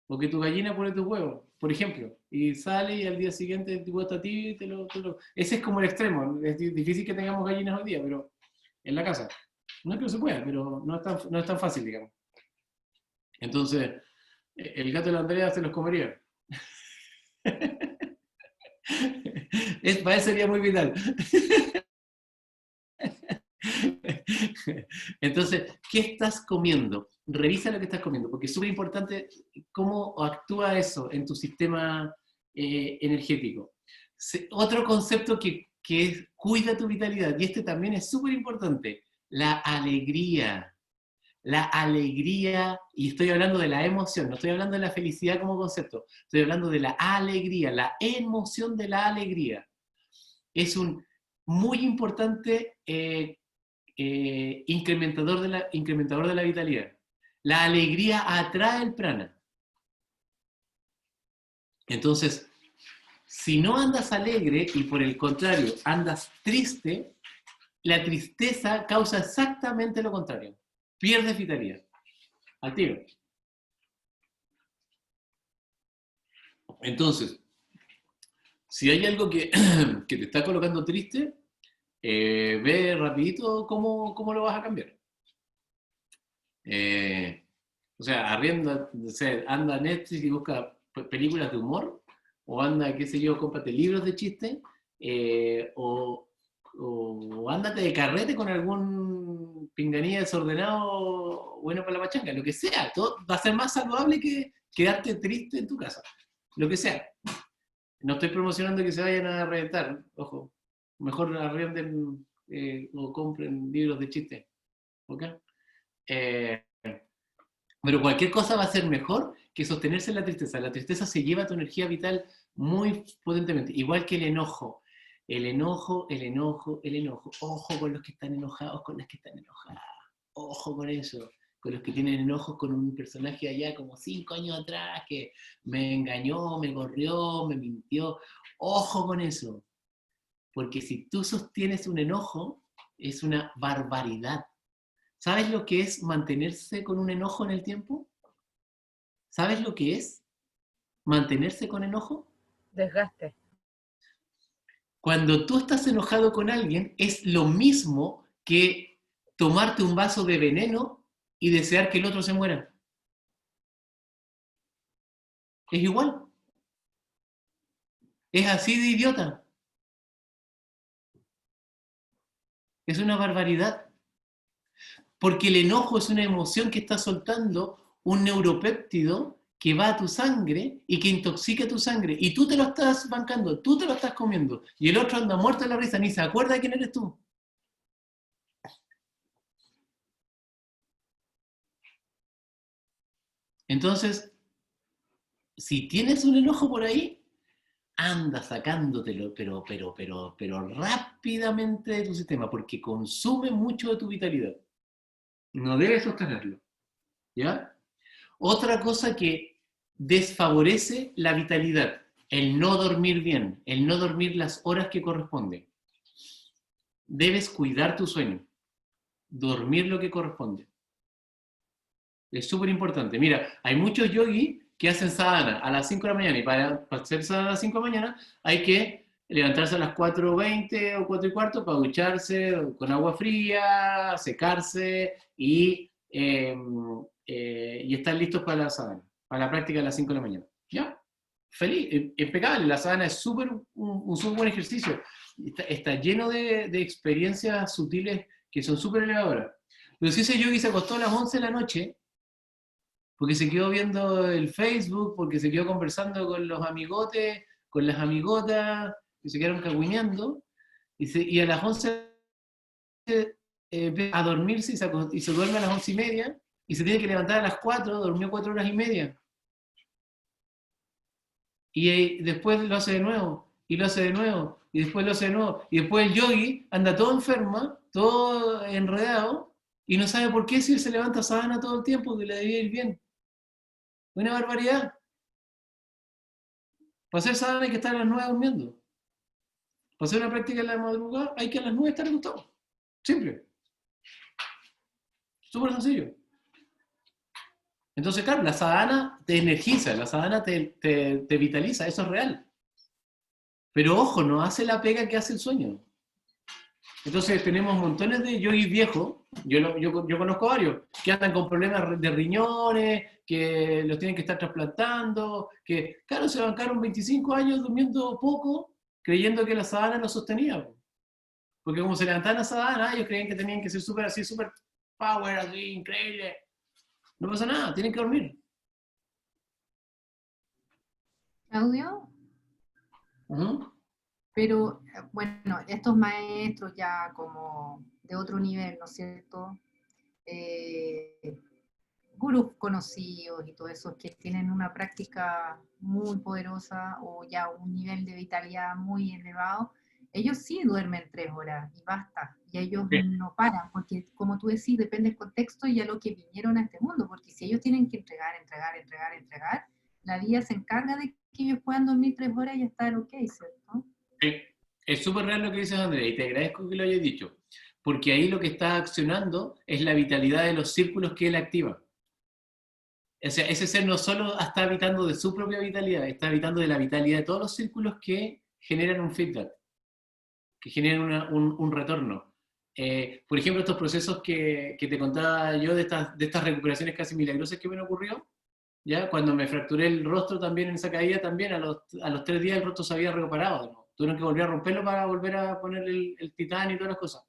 O que tu gallina pone tus huevos, por ejemplo. Y sale y al día siguiente te gusta a ti y te lo... Ese es como el extremo. Es difícil que tengamos gallinas hoy día, pero en la casa. No es que no se pueda, pero no es tan fácil, digamos. Entonces, el gato de la Andrea se los comería. Para él sería muy vital. Entonces, ¿qué estás comiendo? Revisa lo que estás comiendo, porque es súper importante cómo actúa eso en tu sistema energético. Otro concepto que es cuida tu vitalidad, y este también es súper importante, la alegría. La alegría, y estoy hablando de la emoción, no estoy hablando de la felicidad como concepto, estoy hablando de la alegría, la emoción de la alegría. Es un muy importante incrementador de la vitalidad. La alegría atrae el prana. Entonces, si no andas alegre y por el contrario andas triste, la tristeza causa exactamente lo contrario. Pierdes vitalidad. Al tiro. Entonces, si hay algo que, que te está colocando triste, ve rapidito cómo lo vas a cambiar. O sea, arrienda, o sea, anda a Netflix y busca películas de humor, o anda, qué sé yo, cómprate libros de chiste, o ándate de carrete con algún pinganilla desordenado bueno para la pachanga, lo que sea. Todo va a ser más saludable que quedarte triste en tu casa. Lo que sea. No estoy promocionando que se vayan a reventar, ojo. Mejor arrienden o compren libros de chiste. ¿Ok? Eh, pero cualquier cosa va a ser mejor que sostenerse en la tristeza. La tristeza se lleva tu energía vital muy potentemente. Igual que el enojo. El enojo, el enojo, el enojo. Ojo con los que están enojados, con las que están enojadas. Ojo con eso. Con los que tienen enojos con un personaje allá como 5 años atrás que me engañó, me corrió, me mintió. Ojo con eso. Porque si tú sostienes un enojo, es una barbaridad. ¿Sabes lo que es mantenerse con un enojo en el tiempo? ¿Sabes lo que es mantenerse con enojo? Desgaste. Cuando tú estás enojado con alguien, es lo mismo que tomarte un vaso de veneno y desear que el otro se muera. Es igual. Es así de idiota. Es una barbaridad. Porque el enojo es una emoción que está soltando un neuropéptido que va a tu sangre y que intoxica tu sangre. Y tú te lo estás bancando, tú te lo estás comiendo. Y el otro anda muerto de la risa, ni se acuerda de quién eres tú. Entonces, si tienes un enojo por ahí, anda sacándotelo, pero rápidamente de tu sistema, porque consume mucho de tu vitalidad. No debes sostenerlo. ¿Ya? Otra cosa que desfavorece la vitalidad, el no dormir bien, el no dormir las horas que corresponden. Debes cuidar tu sueño, dormir lo que corresponde. Es súper importante. Mira, hay muchos yogis que hacen sadhana a las 5 de la mañana y para hacer sadhana a las 5 de la mañana hay que levantarse a las 4:20 o 4:15 para ducharse con agua fría, secarse y estar listos para la sadhana, para la práctica a las 5 de la mañana. ¿Ya? Feliz, impecable. La sadhana es un súper buen ejercicio. Está lleno de experiencias sutiles que son súper elevadoras. Pero si ese yogi se acostó a las 11 de la noche, porque se quedó viendo el Facebook, porque se quedó conversando con los amigotes, con las amigotas, que se quedaron cagüineando, y a las 11 empieza a dormirse y se duerme a las 11:30, y se tiene que levantar a las 4, durmió 4 horas y media. Y después lo hace de nuevo, y lo hace de nuevo, y después lo hace de nuevo, y después el yogi anda todo enferma, todo enredado, y no sabe por qué si él se levanta sadhana todo el tiempo, que le debía ir bien. Una barbaridad. Para hacer sadhana hay que estar a las 9 durmiendo. Para hacer una práctica en la madrugada hay que a las 9 estar acostado. Simple. Súper sencillo. Entonces, claro, la sadhana te energiza, la sadhana te vitaliza, eso es real. Pero ojo, no hace la pega que hace el sueño. Entonces tenemos montones de yogis viejos, yo conozco varios, que andan con problemas de riñones, que los tienen que estar trasplantando, que, claro, se bancaron 25 años durmiendo poco, creyendo que la sadhana lo sostenía. Porque como se levantaban a sadhana, ellos creían que tenían que ser súper así, súper power, así, increíble. No pasa nada, tienen que dormir. Claudio, Uh-huh. pero bueno, estos maestros ya como de otro nivel, ¿no es cierto? Gurús conocidos y todo eso que tienen una práctica muy poderosa o ya un nivel de vitalidad muy elevado, ellos sí duermen 3 horas y basta, y ellos Sí. no paran, porque como tú decís, depende del contexto y a lo que vinieron a este mundo, porque si ellos tienen que entregar, la vida se encarga de que ellos puedan dormir 3 horas y estar ok, ¿cierto? Sí. Es súper real lo que dices, Andrea, y te agradezco que lo hayas dicho, porque ahí lo que está accionando es la vitalidad de los círculos que él activa. O sea, ese ser no solo está habitando de su propia vitalidad, está habitando de la vitalidad de todos los círculos que generan un feedback, que generan un retorno. Por ejemplo, estos procesos que te contaba yo de estas recuperaciones casi milagrosas que me ocurrió, ¿ya? Cuando me fracturé el rostro también en esa caída, también a los 3 días el rostro se había reparado, ¿no? Tuvieron que volver a romperlo para volver a poner el titanio y todas las cosas.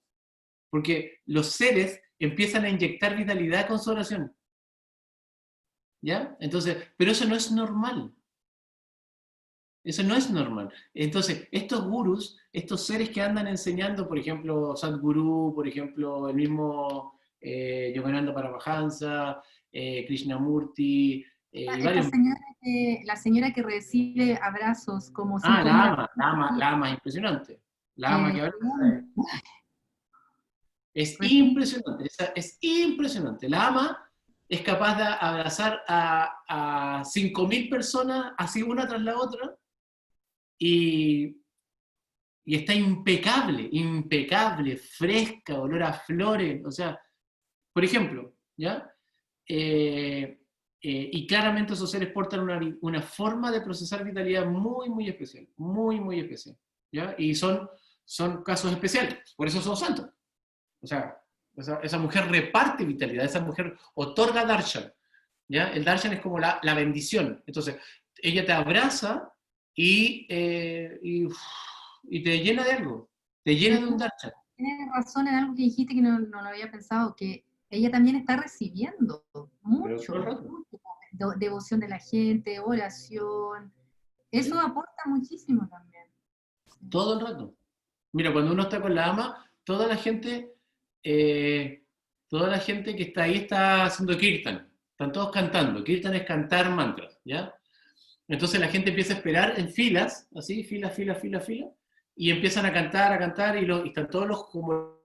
Porque los seres empiezan a inyectar vitalidad con su oración. ¿Ya? Entonces, pero eso no es normal. Eso no es normal. Entonces, estos gurús, estos seres que andan enseñando, por ejemplo, Sadhguru, por ejemplo, el mismo Yogananda Paramahansa, Krishnamurti, y Esta varios. señora la señora que recibe abrazos como Ah, 5.000 la ama es impresionante. La ama que abraza es recién impresionante. Es impresionante. La ama es capaz de abrazar a 5.000 personas, así una tras la otra, y está impecable, impecable, fresca, olor a flores, o sea, por ejemplo, ¿ya? Y claramente esos seres portan una forma de procesar vitalidad muy, muy especial, muy, muy especial, ¿ya? Y son casos especiales, por eso son santos. O sea, esa mujer reparte vitalidad, esa mujer otorga darshan, ¿ya? El darshan es como la bendición, entonces, ella te abraza y te llena de algo, te llena de un darshan. tienes razón en algo que dijiste que no lo había pensado, que ella también está recibiendo Pero todo el mucho, rato. mucho, devoción de la gente, oración. Eso ¿Sí? aporta muchísimo también. Todo el rato. Mira, cuando uno está con la ama, eh, toda la gente que está ahí está haciendo kirtan. Están todos cantando. Kirtan es cantar mantras, ¿ya? Entonces la gente empieza a esperar en filas, así, fila, fila, fila, fila, y empiezan a cantar, y están todos los como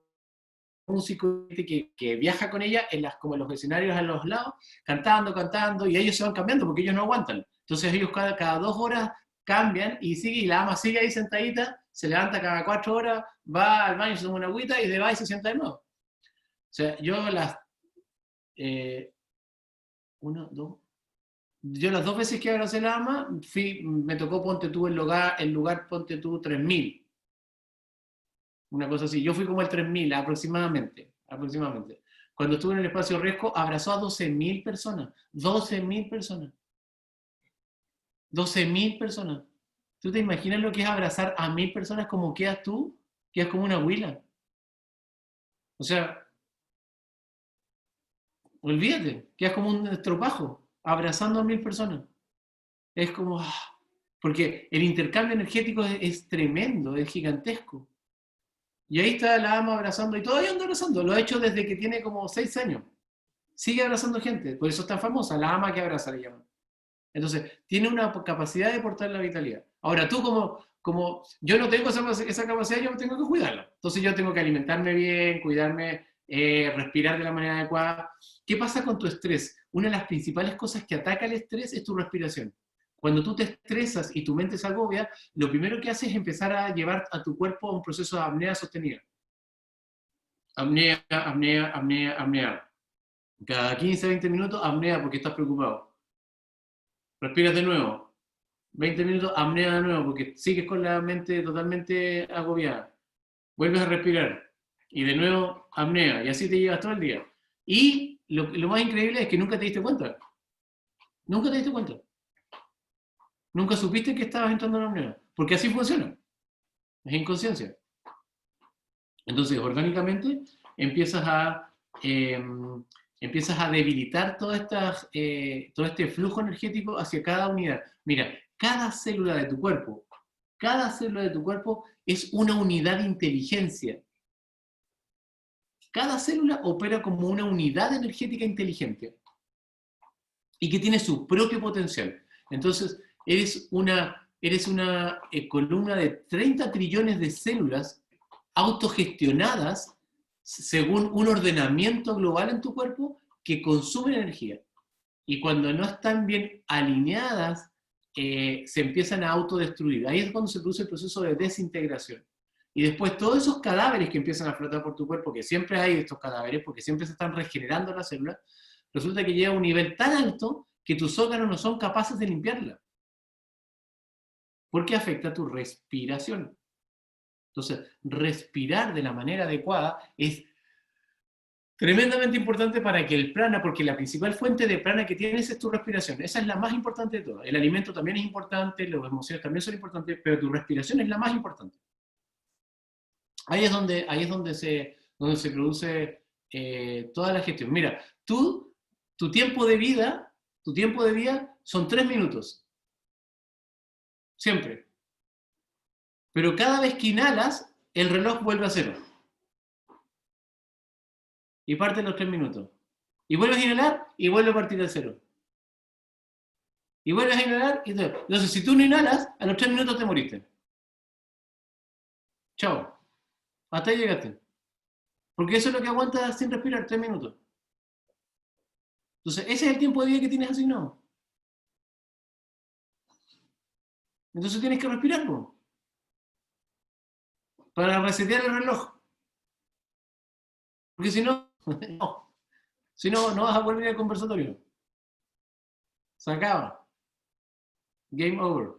músicos que viaja con ella como en los escenarios a los lados, cantando, y ellos se van cambiando porque ellos no aguantan. Entonces ellos cada 2 horas cambian y la ama sigue ahí sentadita, se levanta cada 4 horas, va al baño, se toma una agüita y va y se sienta de nuevo. O sea, eh, yo las 2 veces que abracé la ama, me tocó, ponte tú, el lugar ponte tú 3.000. Una cosa así. Yo fui como el 3.000 aproximadamente. Cuando estuve en el espacio Riesco, abrazó a 12.000 personas. 12.000 personas. 12.000 personas. ¿Tú te imaginas lo que es abrazar a 1.000 personas como quedas tú? Quedas como una huila. O sea, olvídate, quedas como un estropajo, abrazando a 1.000 personas. Es como... porque el intercambio energético es tremendo, es gigantesco. Y ahí está la ama abrazando, y todavía anda abrazando. Lo ha hecho desde que tiene como 6 años. Sigue abrazando gente, por eso es tan famosa, la ama que abraza le llaman. Entonces, tiene una capacidad de portar la vitalidad. Ahora, tú como yo no tengo esa capacidad, yo tengo que cuidarla. Entonces yo tengo que alimentarme bien, cuidarme, respirar de la manera adecuada. ¿Qué pasa con tu estrés? Una de las principales cosas que ataca el estrés es tu respiración. Cuando tú te estresas y tu mente se agobia, lo primero que haces es empezar a llevar a tu cuerpo a un proceso de apnea sostenida. Apnea, apnea, apnea, apnea. Cada 15, 20 minutos, apnea porque estás preocupado. Respiras de nuevo. 20 minutos, apnea de nuevo porque sigues con la mente totalmente agobiada. Vuelves a respirar. Y de nuevo, apnea. Y así te llevas todo el día. Y lo más increíble es que nunca te diste cuenta. Nunca te diste cuenta. Nunca supiste que estabas entrando en apnea. Porque así funciona. Es inconsciencia. Entonces, orgánicamente, empiezas a debilitar todo este flujo energético hacia cada unidad. Mira, cada célula de tu cuerpo es una unidad de inteligencia. Cada célula opera como una unidad energética inteligente y que tiene su propio potencial. Entonces, eres una eres una columna de 30 trillones de células autogestionadas según un ordenamiento global en tu cuerpo que consumen energía. Y cuando no están bien alineadas, se empiezan a autodestruir. Ahí es cuando se produce el proceso de desintegración. Y después todos esos cadáveres que empiezan a flotar por tu cuerpo, que siempre hay estos cadáveres, porque siempre se están regenerando las células, resulta que llega a un nivel tan alto que tus órganos no son capaces de limpiarla. Porque afecta tu respiración. Entonces, respirar de la manera adecuada es tremendamente importante para que el prana, porque la principal fuente de prana que tienes es tu respiración. Esa es la más importante de todas. El alimento también es importante, las emociones también son importantes, pero tu respiración es la más importante. Ahí es donde se produce toda la gestión. Mira, tu tiempo de vida son 3 minutos. Siempre. Pero cada vez que inhalas, el reloj vuelve a cero. Y parte los 3 minutos. Y vuelves a inhalar y vuelve a partir de cero. Y vuelves a inhalar y todo. Entonces, si tú no inhalas, a los 3 minutos te moriste. Chao. Hasta ahí llegaste. Porque eso es lo que aguantas sin respirar, 3 minutos. Entonces, ese es el tiempo de vida que tienes asignado. Entonces tienes que respirar, ¿no? Para resetear el reloj. Porque si no, no vas a volver al conversatorio. Se acaba. Game over.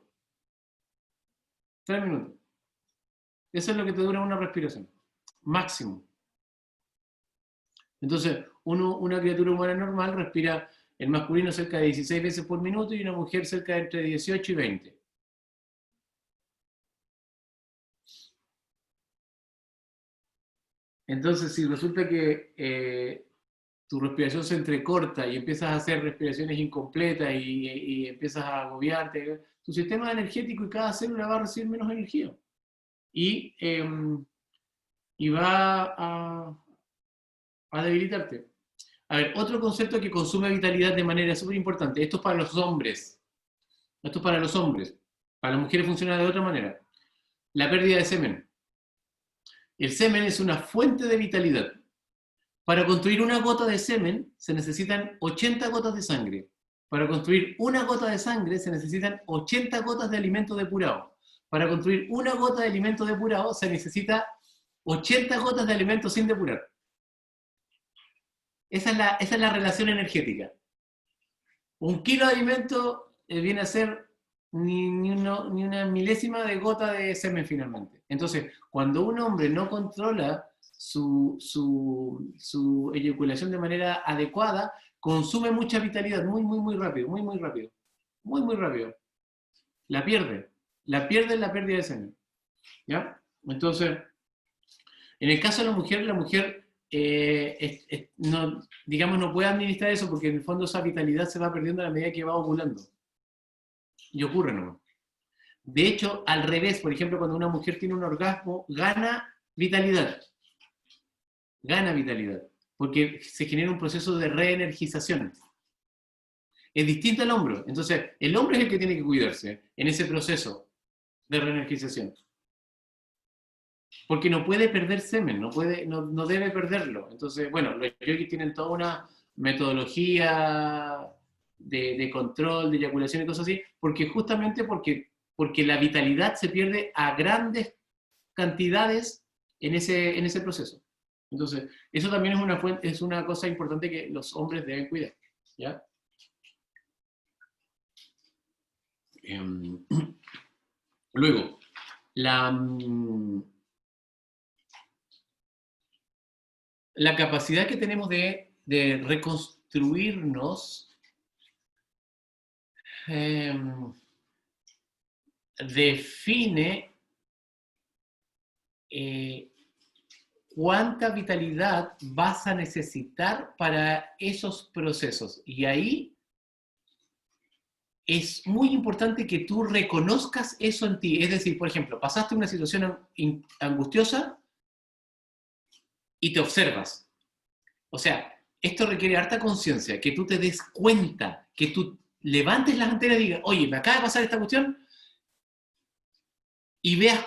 3 minutos. Eso es lo que te dura una respiración. Máximo. Entonces, una criatura humana normal respira el masculino cerca de 16 veces por minuto y una mujer cerca de entre 18 y 20. Entonces, si resulta que tu respiración se entrecorta y empiezas a hacer respiraciones incompletas y empiezas a agobiarte, tu sistema energético y cada célula va a recibir menos energía. Y va a debilitarte. A ver, otro concepto que consume vitalidad de manera súper importante. Esto es para los hombres. Para las mujeres funciona de otra manera. La pérdida de semen. El semen es una fuente de vitalidad. Para construir una gota de semen se necesitan 80 gotas de sangre. Para construir una gota de sangre se necesitan 80 gotas de alimento depurado. Para construir una gota de alimento depurado se necesita 80 gotas de alimento sin depurar. Esa es la relación energética. 1 kilo de alimento viene a ser ni una milésima de gota de semen finalmente. Entonces, cuando un hombre no controla su eyaculación de manera adecuada, consume mucha vitalidad muy rápido, muy rápido. La pierde en la pérdida de semen. ¿Ya? Entonces, en el caso de la mujer no puede administrar eso porque en el fondo esa vitalidad se va perdiendo a la medida que va ovulando. Y ocurre, ¿no? De hecho, al revés, por ejemplo, cuando una mujer tiene un orgasmo, gana vitalidad, porque se genera un proceso de reenergización. Es distinto al hombre. Entonces, el hombre es el que tiene que cuidarse en ese proceso de reenergización. Porque no puede perder semen, no debe perderlo. Entonces, bueno, los yogis tienen toda una metodología de control, de eyaculación y cosas así, justamente porque la vitalidad se pierde a grandes cantidades en ese proceso. Entonces, eso también es una cosa importante que los hombres deben cuidar. ¿Ya? Luego, la capacidad que tenemos de reconstruirnos define cuánta vitalidad vas a necesitar para esos procesos. Y ahí es muy importante que tú reconozcas eso en ti. Es decir, por ejemplo, pasaste una situación angustiosa y te observas. O sea, esto requiere harta conciencia, que tú te des cuenta, que tú levantes las antenas y digas, oye, me acaba de pasar esta cuestión, y veas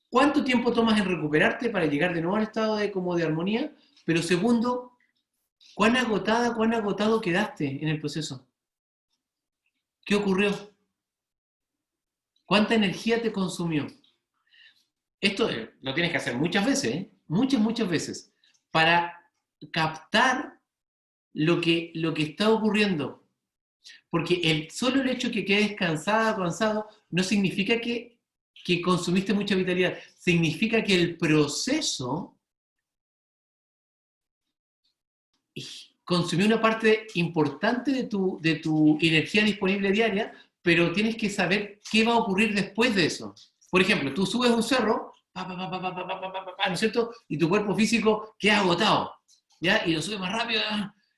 cuánto tiempo tomas en recuperarte para llegar de nuevo al estado de, como de armonía, pero segundo, cuán agotada, cuán agotado quedaste en el proceso. ¿Qué ocurrió? ¿Cuánta energía te consumió? Esto lo tienes que hacer muchas veces, ¿eh? Muchas veces, para captar lo que está ocurriendo. Porque solo el hecho que quedes cansada, cansado, no significa que consumiste mucha vitalidad. Significa que el proceso consumió una parte importante de tu energía disponible diaria, pero tienes que saber qué va a ocurrir después de eso. Por ejemplo, tú subes un cerro, ¿no es cierto? Y tu cuerpo físico queda agotado, ¿ya? Y lo subes más rápido,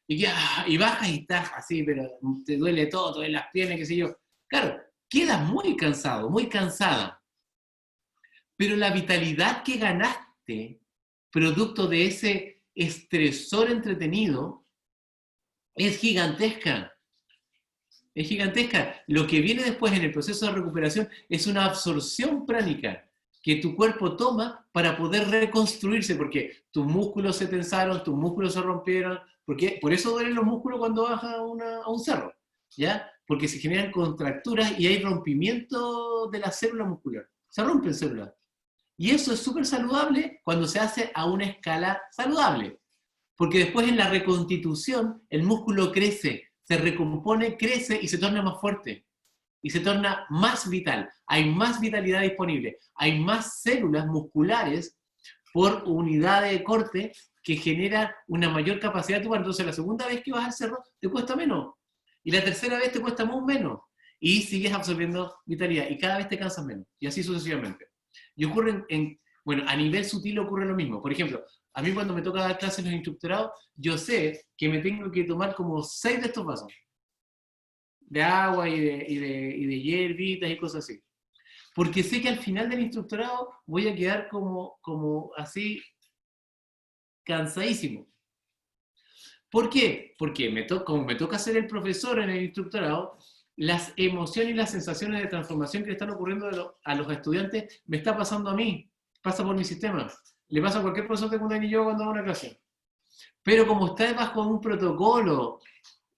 y bajas y estás así, pero te duele todo, te duelen las piernas, qué sé yo. Claro, quedas muy cansado, muy cansada. Pero la vitalidad que ganaste, producto de ese estresor entretenido, es gigantesca. Es gigantesca. Lo que viene después en el proceso de recuperación es una absorción pránica que tu cuerpo toma para poder reconstruirse, porque tus músculos se tensaron, tus músculos se rompieron, porque por eso duelen los músculos cuando bajas a un cerro, ¿ya? Porque se generan contracturas y hay rompimiento de la célula muscular. Se rompen células. Y eso es súper saludable cuando se hace a una escala saludable. Porque después en la reconstitución el músculo crece, se recompone, crece y se torna más fuerte. Y se torna más vital. Hay más vitalidad disponible. Hay más células musculares por unidad de corte que genera una mayor capacidad tubular. Entonces la segunda vez que vas al cerro te cuesta menos. Y la tercera vez te cuesta aún menos. Y sigues absorbiendo vitalidad. Y cada vez te cansas menos. Y así sucesivamente. Y ocurre bueno, a nivel sutil ocurre lo mismo. Por ejemplo, a mí cuando me toca dar clases en los instructorados, yo sé que me tengo que tomar como 6 de estos vasos. De agua y de hierbitas y cosas así. Porque sé que al final del instructorado voy a quedar como así cansadísimo. ¿Por qué? Porque como me toca ser el profesor en el instructorado, las emociones y las sensaciones de transformación que le están ocurriendo a los estudiantes me está pasando a mí, pasa por mi sistema. Le pasa a cualquier profesor de secundaria y yo cuando hago una clase. Pero como está bajo un protocolo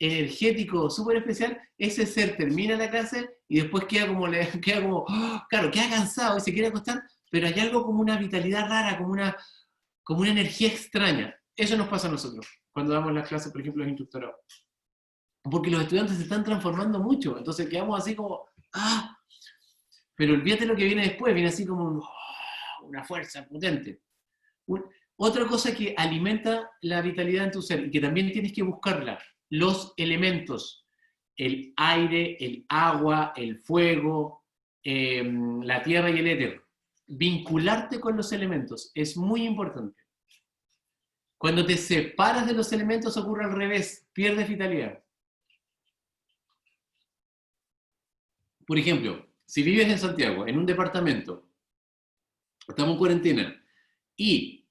energético súper especial, ese ser termina la clase y después queda como, claro, queda cansado y se quiere acostar, pero hay algo como una vitalidad rara, como una energía extraña. Eso nos pasa a nosotros cuando damos las clases, por ejemplo, los instructores. Porque los estudiantes se están transformando mucho, entonces quedamos así como, pero olvídate lo que viene después, viene así como una fuerza potente. Otra cosa que alimenta la vitalidad en tu ser y que también tienes que buscarla, los elementos, el aire, el agua, el fuego, la tierra y el éter. Vincularte con los elementos es muy importante. Cuando te separas de los elementos ocurre al revés, pierdes vitalidad. Por ejemplo, si vives en Santiago, en un departamento, estamos en cuarentena, y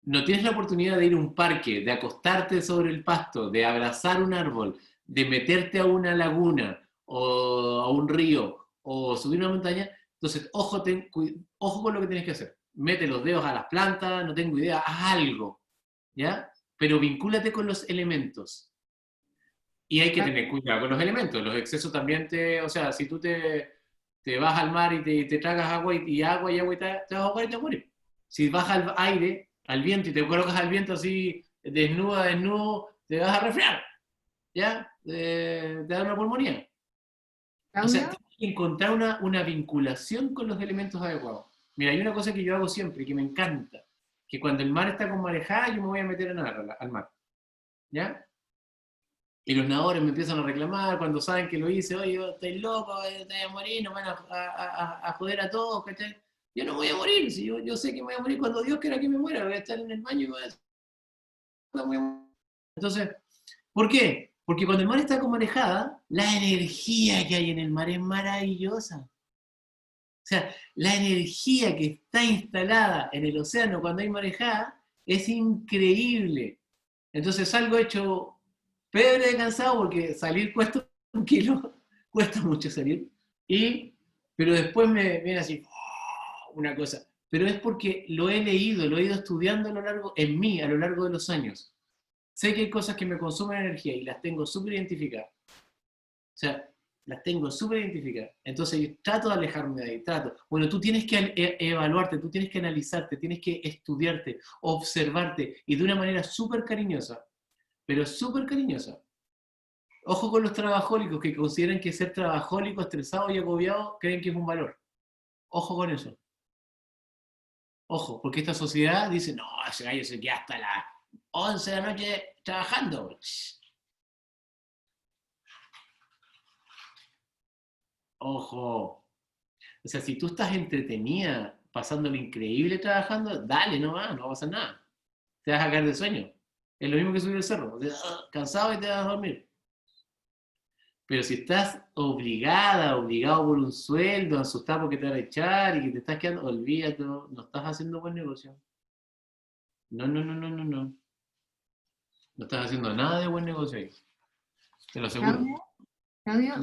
no tienes la oportunidad de ir a un parque, de acostarte sobre el pasto, de abrazar un árbol, de meterte a una laguna, o a un río, o subir una montaña, entonces ojo con lo que tienes que hacer. Mete los dedos a las plantas, no tengo idea, haz algo, ¿ya? Pero vincúlate con los elementos. Y hay que tener cuidado con los elementos. Los excesos también o sea, si tú te vas al mar y te tragas agua y agua y te vas a ahogar y te vas a morir. Si vas al aire, al viento y te colocas al viento así, desnudo, te vas a resfriar. ¿Ya? Te da una pulmonía. O sea, tienes que encontrar una vinculación con los elementos adecuados. Mira, hay una cosa que yo hago siempre y que me encanta, que cuando el mar está con marejada, yo me voy a meter a nadar al mar. ¿Ya? Y los nadadores me empiezan a reclamar cuando saben que lo hice, oye, yo estoy loco, te voy a morir, nos van a joder a todos, ¿cachai? Yo no voy a morir, si yo sé que me voy a morir cuando Dios quiera que me muera, voy a estar en el baño y voy a morir. Entonces, ¿por qué? Porque cuando el mar está con marejada, la energía que hay en el mar es maravillosa. O sea, la energía que está instalada en el océano cuando hay marejada es increíble. Entonces salgo hecho pebre de cansado porque salir cuesta 1 kilo, cuesta mucho salir, pero después me viene así, una cosa, pero es porque lo he leído, lo he ido estudiando a lo largo, en mí, a lo largo de los años. Sé que hay cosas que me consumen energía y las tengo súper identificadas. O sea, las tengo súper identificadas. Entonces yo trato de alejarme de ahí, trato. Bueno, tú tienes que evaluarte, tú tienes que analizarte, tienes que estudiarte, observarte, y de una manera súper cariñosa, pero súper cariñosa. Ojo con los trabajólicos que consideran que ser trabajólico, estresado y agobiado creen que es un valor. Ojo con eso. Ojo, porque esta sociedad dice, no, ese gallo se queda hasta las 11 de la noche trabajando. Ojo. O sea, si tú estás entretenida, pasándolo increíble trabajando, dale nomás, no va a pasar nada. Te vas a caer de sueño. Es lo mismo que subir el cerro. O sea, cansado y te vas a dormir. Pero si estás obligada, obligado por un sueldo, asustado porque te van a echar y que te estás quedando, olvídate, no estás haciendo buen negocio. No, no, no, no, no, no. No estás haciendo nada de buen negocio ahí. Te lo aseguro. Claudio,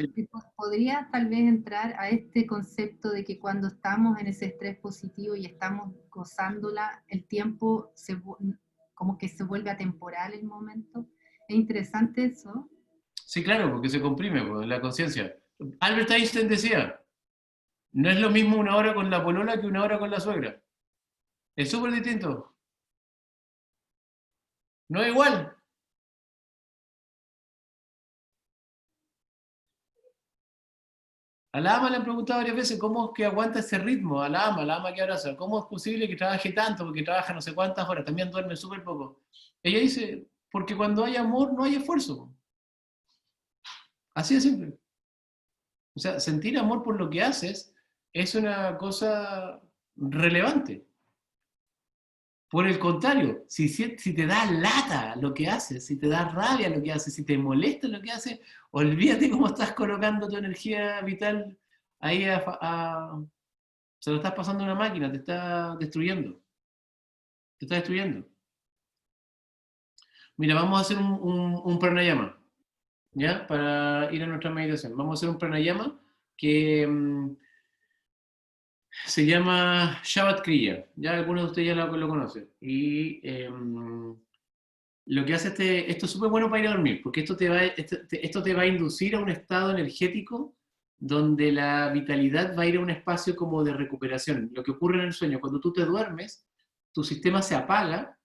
¿podrías tal vez entrar a este concepto de que cuando estamos en ese estrés positivo y estamos gozándola, el tiempo como que se vuelve atemporal el momento? Es interesante eso. Sí, claro, porque se comprime pues, la conciencia. Albert Einstein decía, no es lo mismo una hora con la polola que una hora con la suegra. Es súper distinto. No es igual. A la ama le han preguntado varias veces cómo es que aguanta ese ritmo, a la ama que abraza, cómo es posible que trabaje tanto, porque trabaja no sé cuántas horas, también duerme súper poco. Ella dice, porque cuando hay amor no hay esfuerzo. Así de simple. O sea, sentir amor por lo que haces es una cosa relevante. Por el contrario, si te da lata lo que haces, si te da rabia lo que haces, si te molesta lo que haces, olvídate cómo estás colocando tu energía vital ahí se lo estás pasando a una máquina, te está destruyendo. Te está destruyendo. Mira, vamos a hacer un pranayama, ¿ya? Para ir a nuestra meditación. Vamos a hacer un pranayama que se llama Shabbat Kriya. Ya algunos de ustedes ya lo conocen. Y lo que hace esto es súper bueno para ir a dormir, porque esto te va a inducir a un estado energético donde la vitalidad va a ir a un espacio como de recuperación. Lo que ocurre en el sueño, cuando tú te duermes, tu sistema se apaga,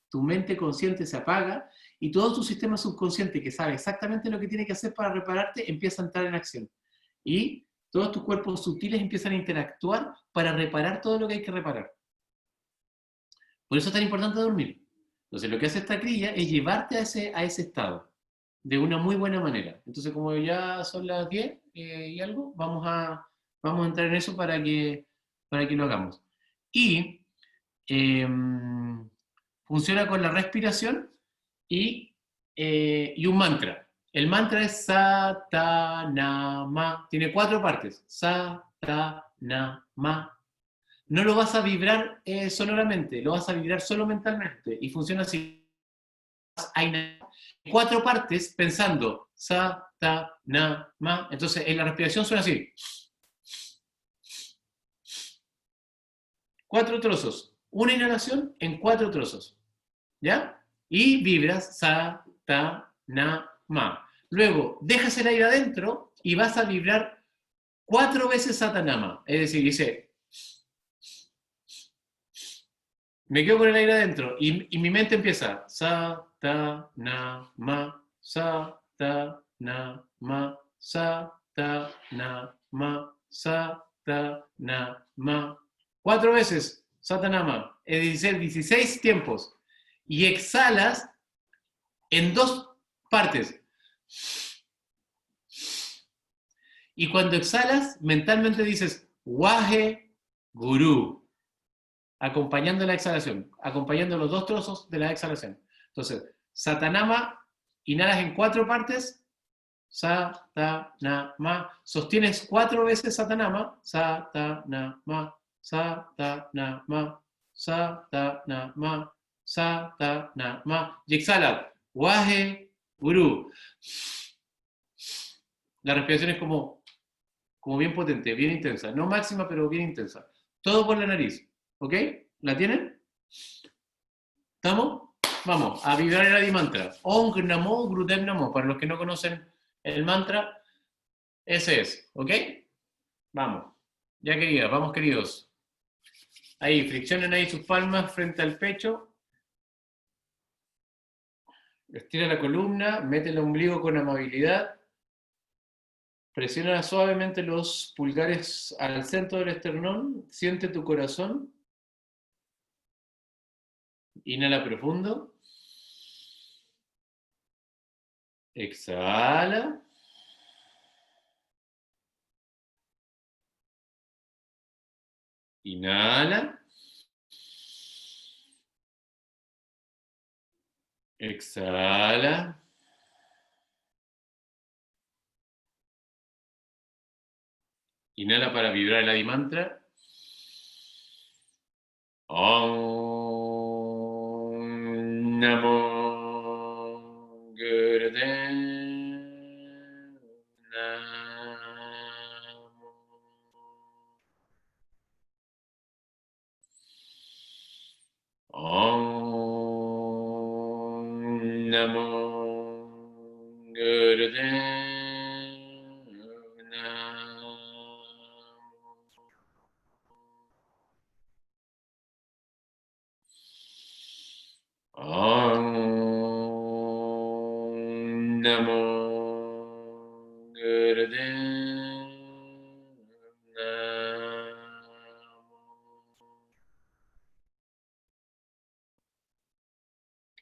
tu mente consciente se apaga, y todo tu sistema subconsciente, que sabe exactamente lo que tiene que hacer para repararte, empieza a entrar en acción. Y todos tus cuerpos sutiles empiezan a interactuar para reparar todo lo que hay que reparar. Por eso es tan importante dormir. Entonces lo que hace esta crilla es llevarte a ese estado de una muy buena manera. Entonces como ya son las 10 y algo, vamos a entrar en eso para que lo hagamos. Y funciona con la respiración y un mantra. El mantra es Satanama. Tiene 4 partes. Satanama. No lo vas a vibrar sonoramente, lo vas a vibrar solo mentalmente. Y funciona así. Hay 4 partes pensando Satanama. Entonces en la respiración suena así. 4 trozos. Una inhalación en 4 trozos. ¿Ya? Y vibras Satanama. Luego, dejas el aire adentro y vas a vibrar 4 veces Satanama. Es decir, dice, me quedo con el aire adentro y mi mente empieza, Satanama, Satanama, Satanama, Satanama. 4 veces Satanama. Es decir, 16 tiempos. Y exhalas en 2 partes. Y cuando exhalas, mentalmente dices, Wahe Guru, acompañando la exhalación, acompañando los 2 trozos de la exhalación. Entonces, Satanama, inhalas en 4 partes, Satanama, sostienes 4 veces Satanama, Satanama, Satanama, Satanama, Satanama, y exhala, Wahe Guru. La respiración es como bien potente, bien intensa, no máxima, pero bien intensa. Todo por la nariz. ¿Ok? ¿La tienen? ¿Estamos? Vamos, a vibrar el Adi Mantra. Om Namo Gurudev Namo. Para los que no conocen el mantra, ese es. ¿Ok? Vamos. Ya queridas, vamos queridos. Ahí, friccionen ahí sus palmas frente al pecho. Estira la columna, mete el ombligo con amabilidad. Presiona suavemente los pulgares al centro del esternón. Siente tu corazón. Inhala profundo. Exhala. Inhala. Exhala. Inhala para vibrar el Adi Mantra. Om Namo Gurudev Namo. Om Namo Gurudev Namo. Om Namo Gurudev Namo.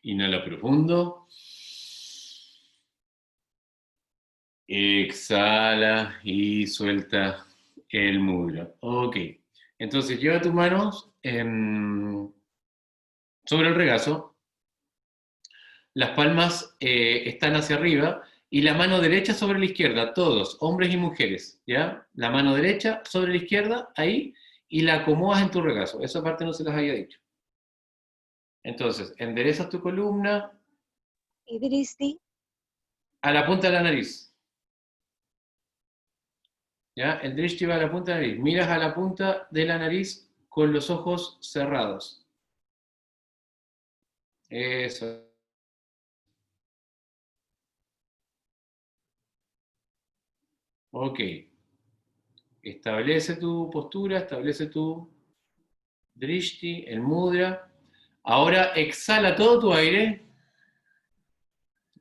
Inhala profundo. Exhala y suelta el mudra. Ok. Entonces lleva tus manos sobre el regazo. Las palmas están hacia arriba y la mano derecha sobre la izquierda, todos, hombres y mujeres, ¿ya? La mano derecha sobre la izquierda, ahí, y la acomodas en tu regazo. Esa parte no se las había dicho. Entonces, enderezas tu columna ¿Y Dristi? a la punta de la nariz. ¿Ya? El drishti va a la punta de la nariz. Miras a la punta de la nariz con los ojos cerrados. Eso. Ok. Establece tu postura, establece tu drishti, el mudra. Ahora exhala todo tu aire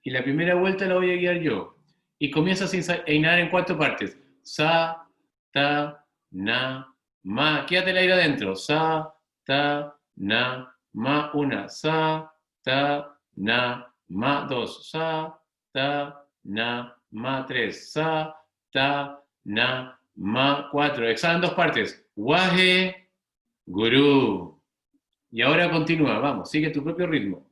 y la primera vuelta la voy a guiar yo. Y comienzas a inhalar en 4 partes. Sa, ta, na, ma. Quédate el aire adentro. Sa, ta, na, ma. 1. Sa, ta, na, ma. 2. Sa, ta, na, ma. 3. Sa, ta, na, ma. 4. Exhala en 2 partes. Wahe, gurú. Y ahora continúa, vamos, sigue tu propio ritmo.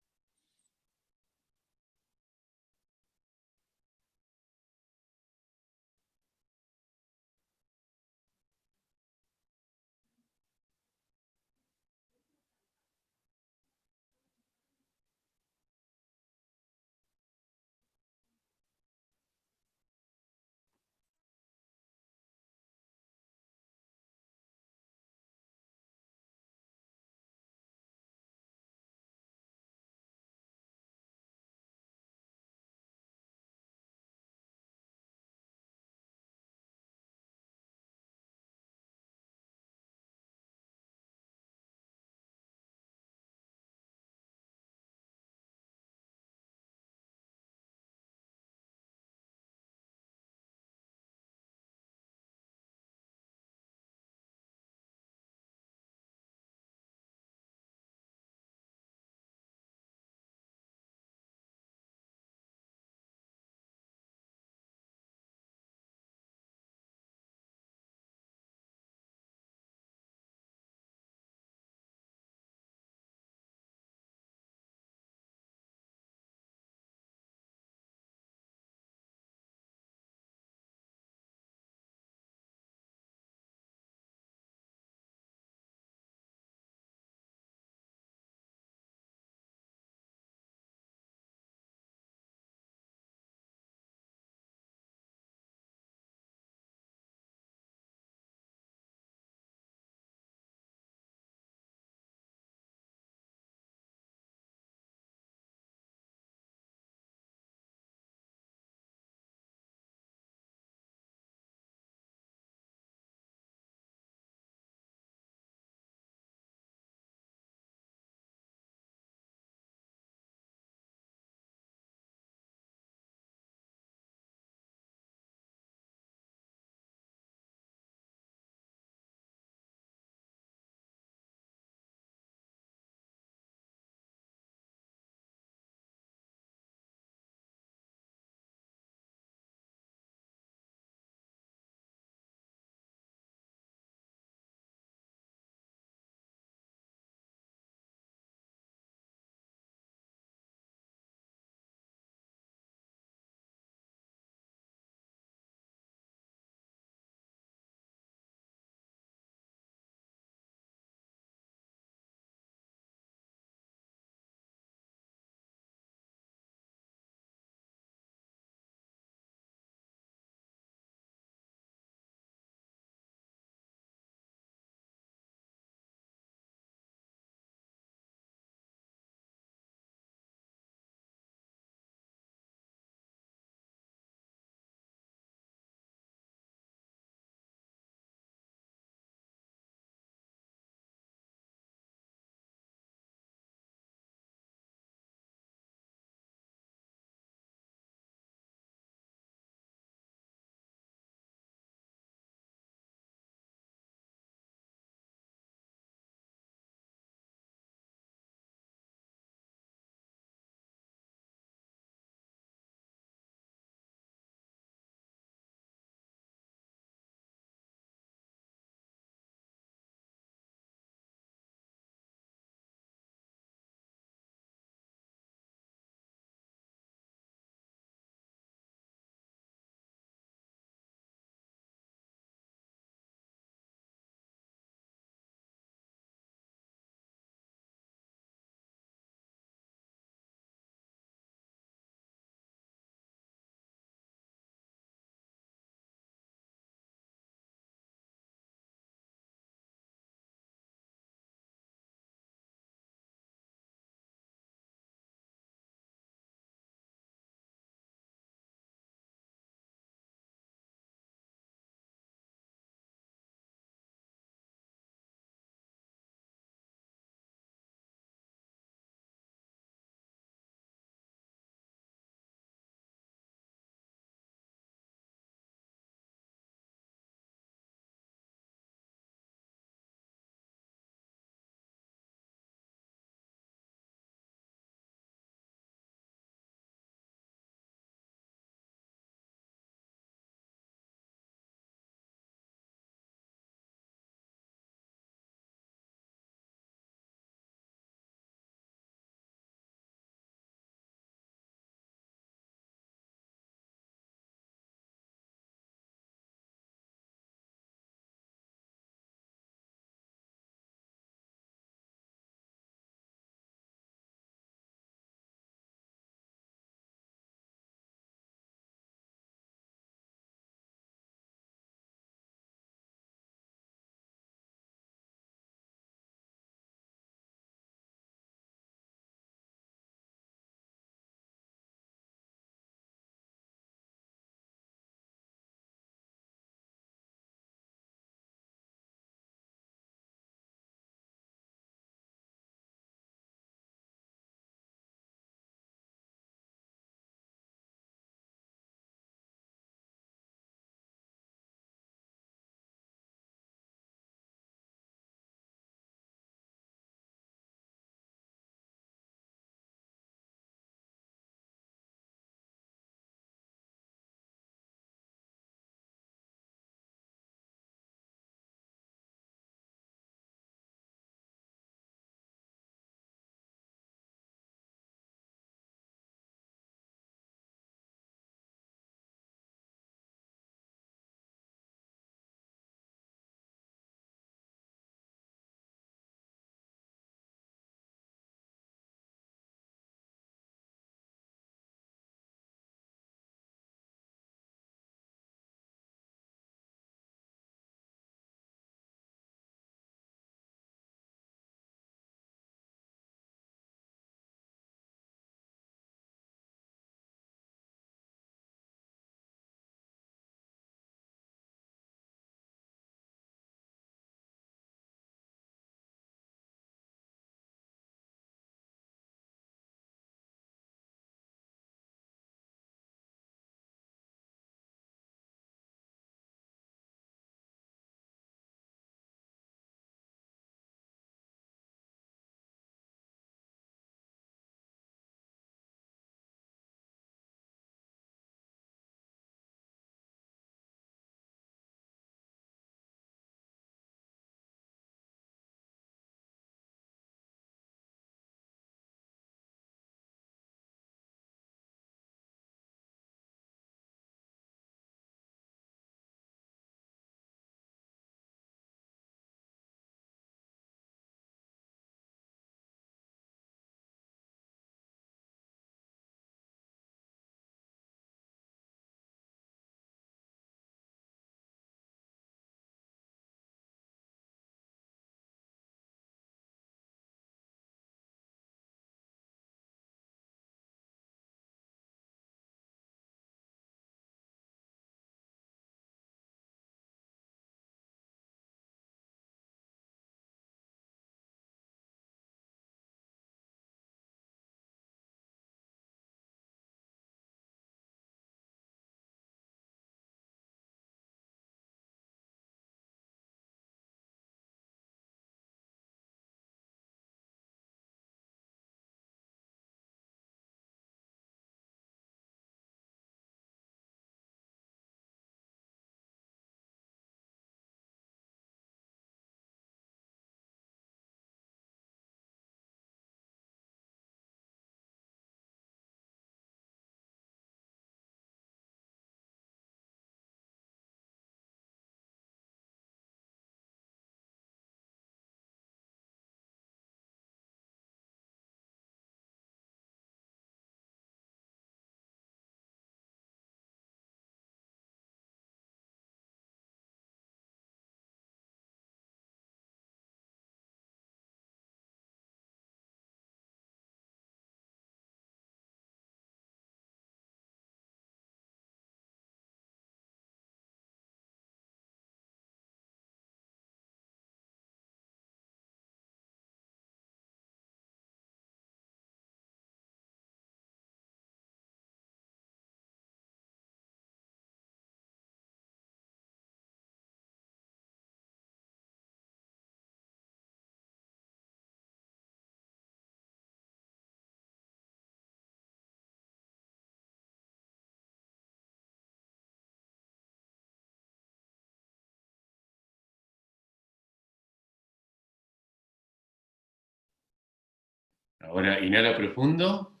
Ahora inhala profundo.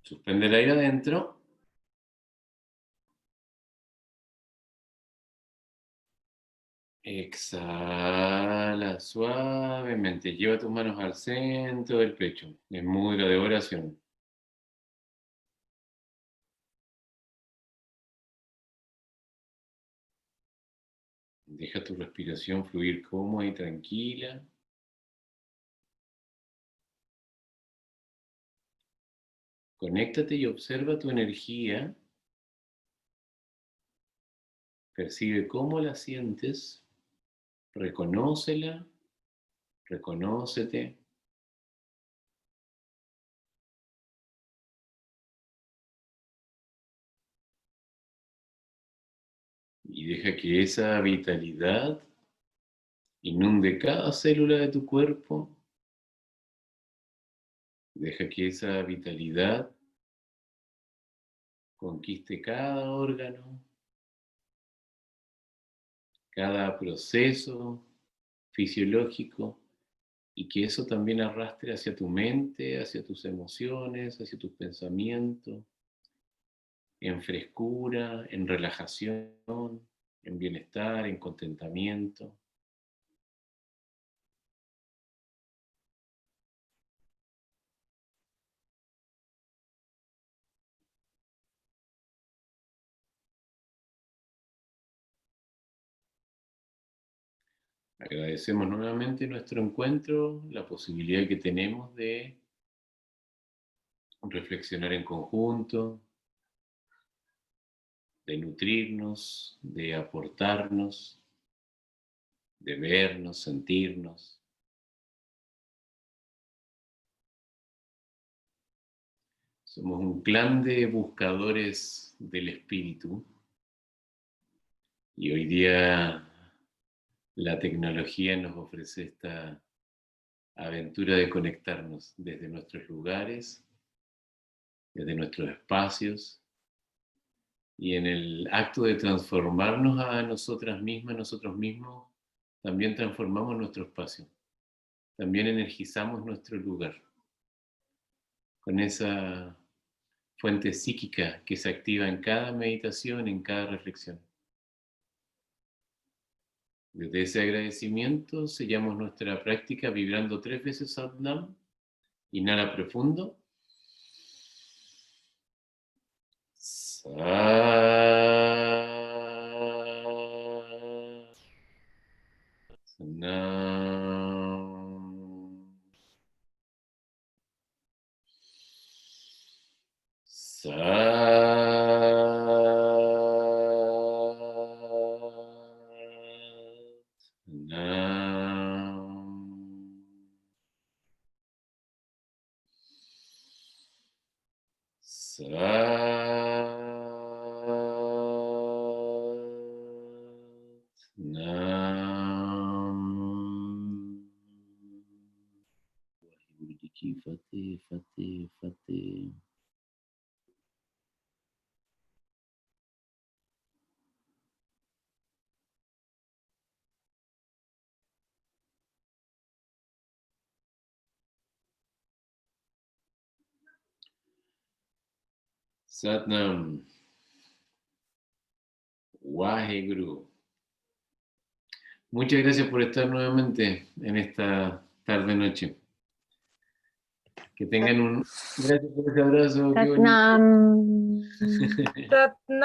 Suspende el aire adentro. Exhala suavemente. Lleva tus manos al centro del pecho, en mudra de oración. Deja tu respiración fluir cómoda y tranquila. Conéctate y observa tu energía. Percibe cómo la sientes. Reconócela. Reconócete. Y deja que esa vitalidad inunde cada célula de tu cuerpo. Deja que esa vitalidad conquiste cada órgano, cada proceso fisiológico, y que eso también arrastre hacia tu mente, hacia tus emociones, hacia tus pensamientos, en frescura, en relajación, en bienestar, en contentamiento. Agradecemos nuevamente nuestro encuentro, la posibilidad que tenemos de reflexionar en conjunto, de nutrirnos, de aportarnos, de vernos, sentirnos. Somos un clan de buscadores del espíritu, y hoy día la tecnología nos ofrece esta aventura de conectarnos desde nuestros lugares, desde nuestros espacios, y en el acto de transformarnos a nosotras mismas, nosotros mismos, también transformamos nuestro espacio, también energizamos nuestro lugar, con esa fuente psíquica que se activa en cada meditación, en cada reflexión. Desde ese agradecimiento sellamos nuestra práctica vibrando 3 veces Sat Nam. Inhala profundo. Sat Nam. Fate. Satnam. Waheguru. Muchas gracias por estar nuevamente en esta tarde-noche. Que tengan un... Gracias por ese abrazo. Qué bonito. Satnam. Satnam.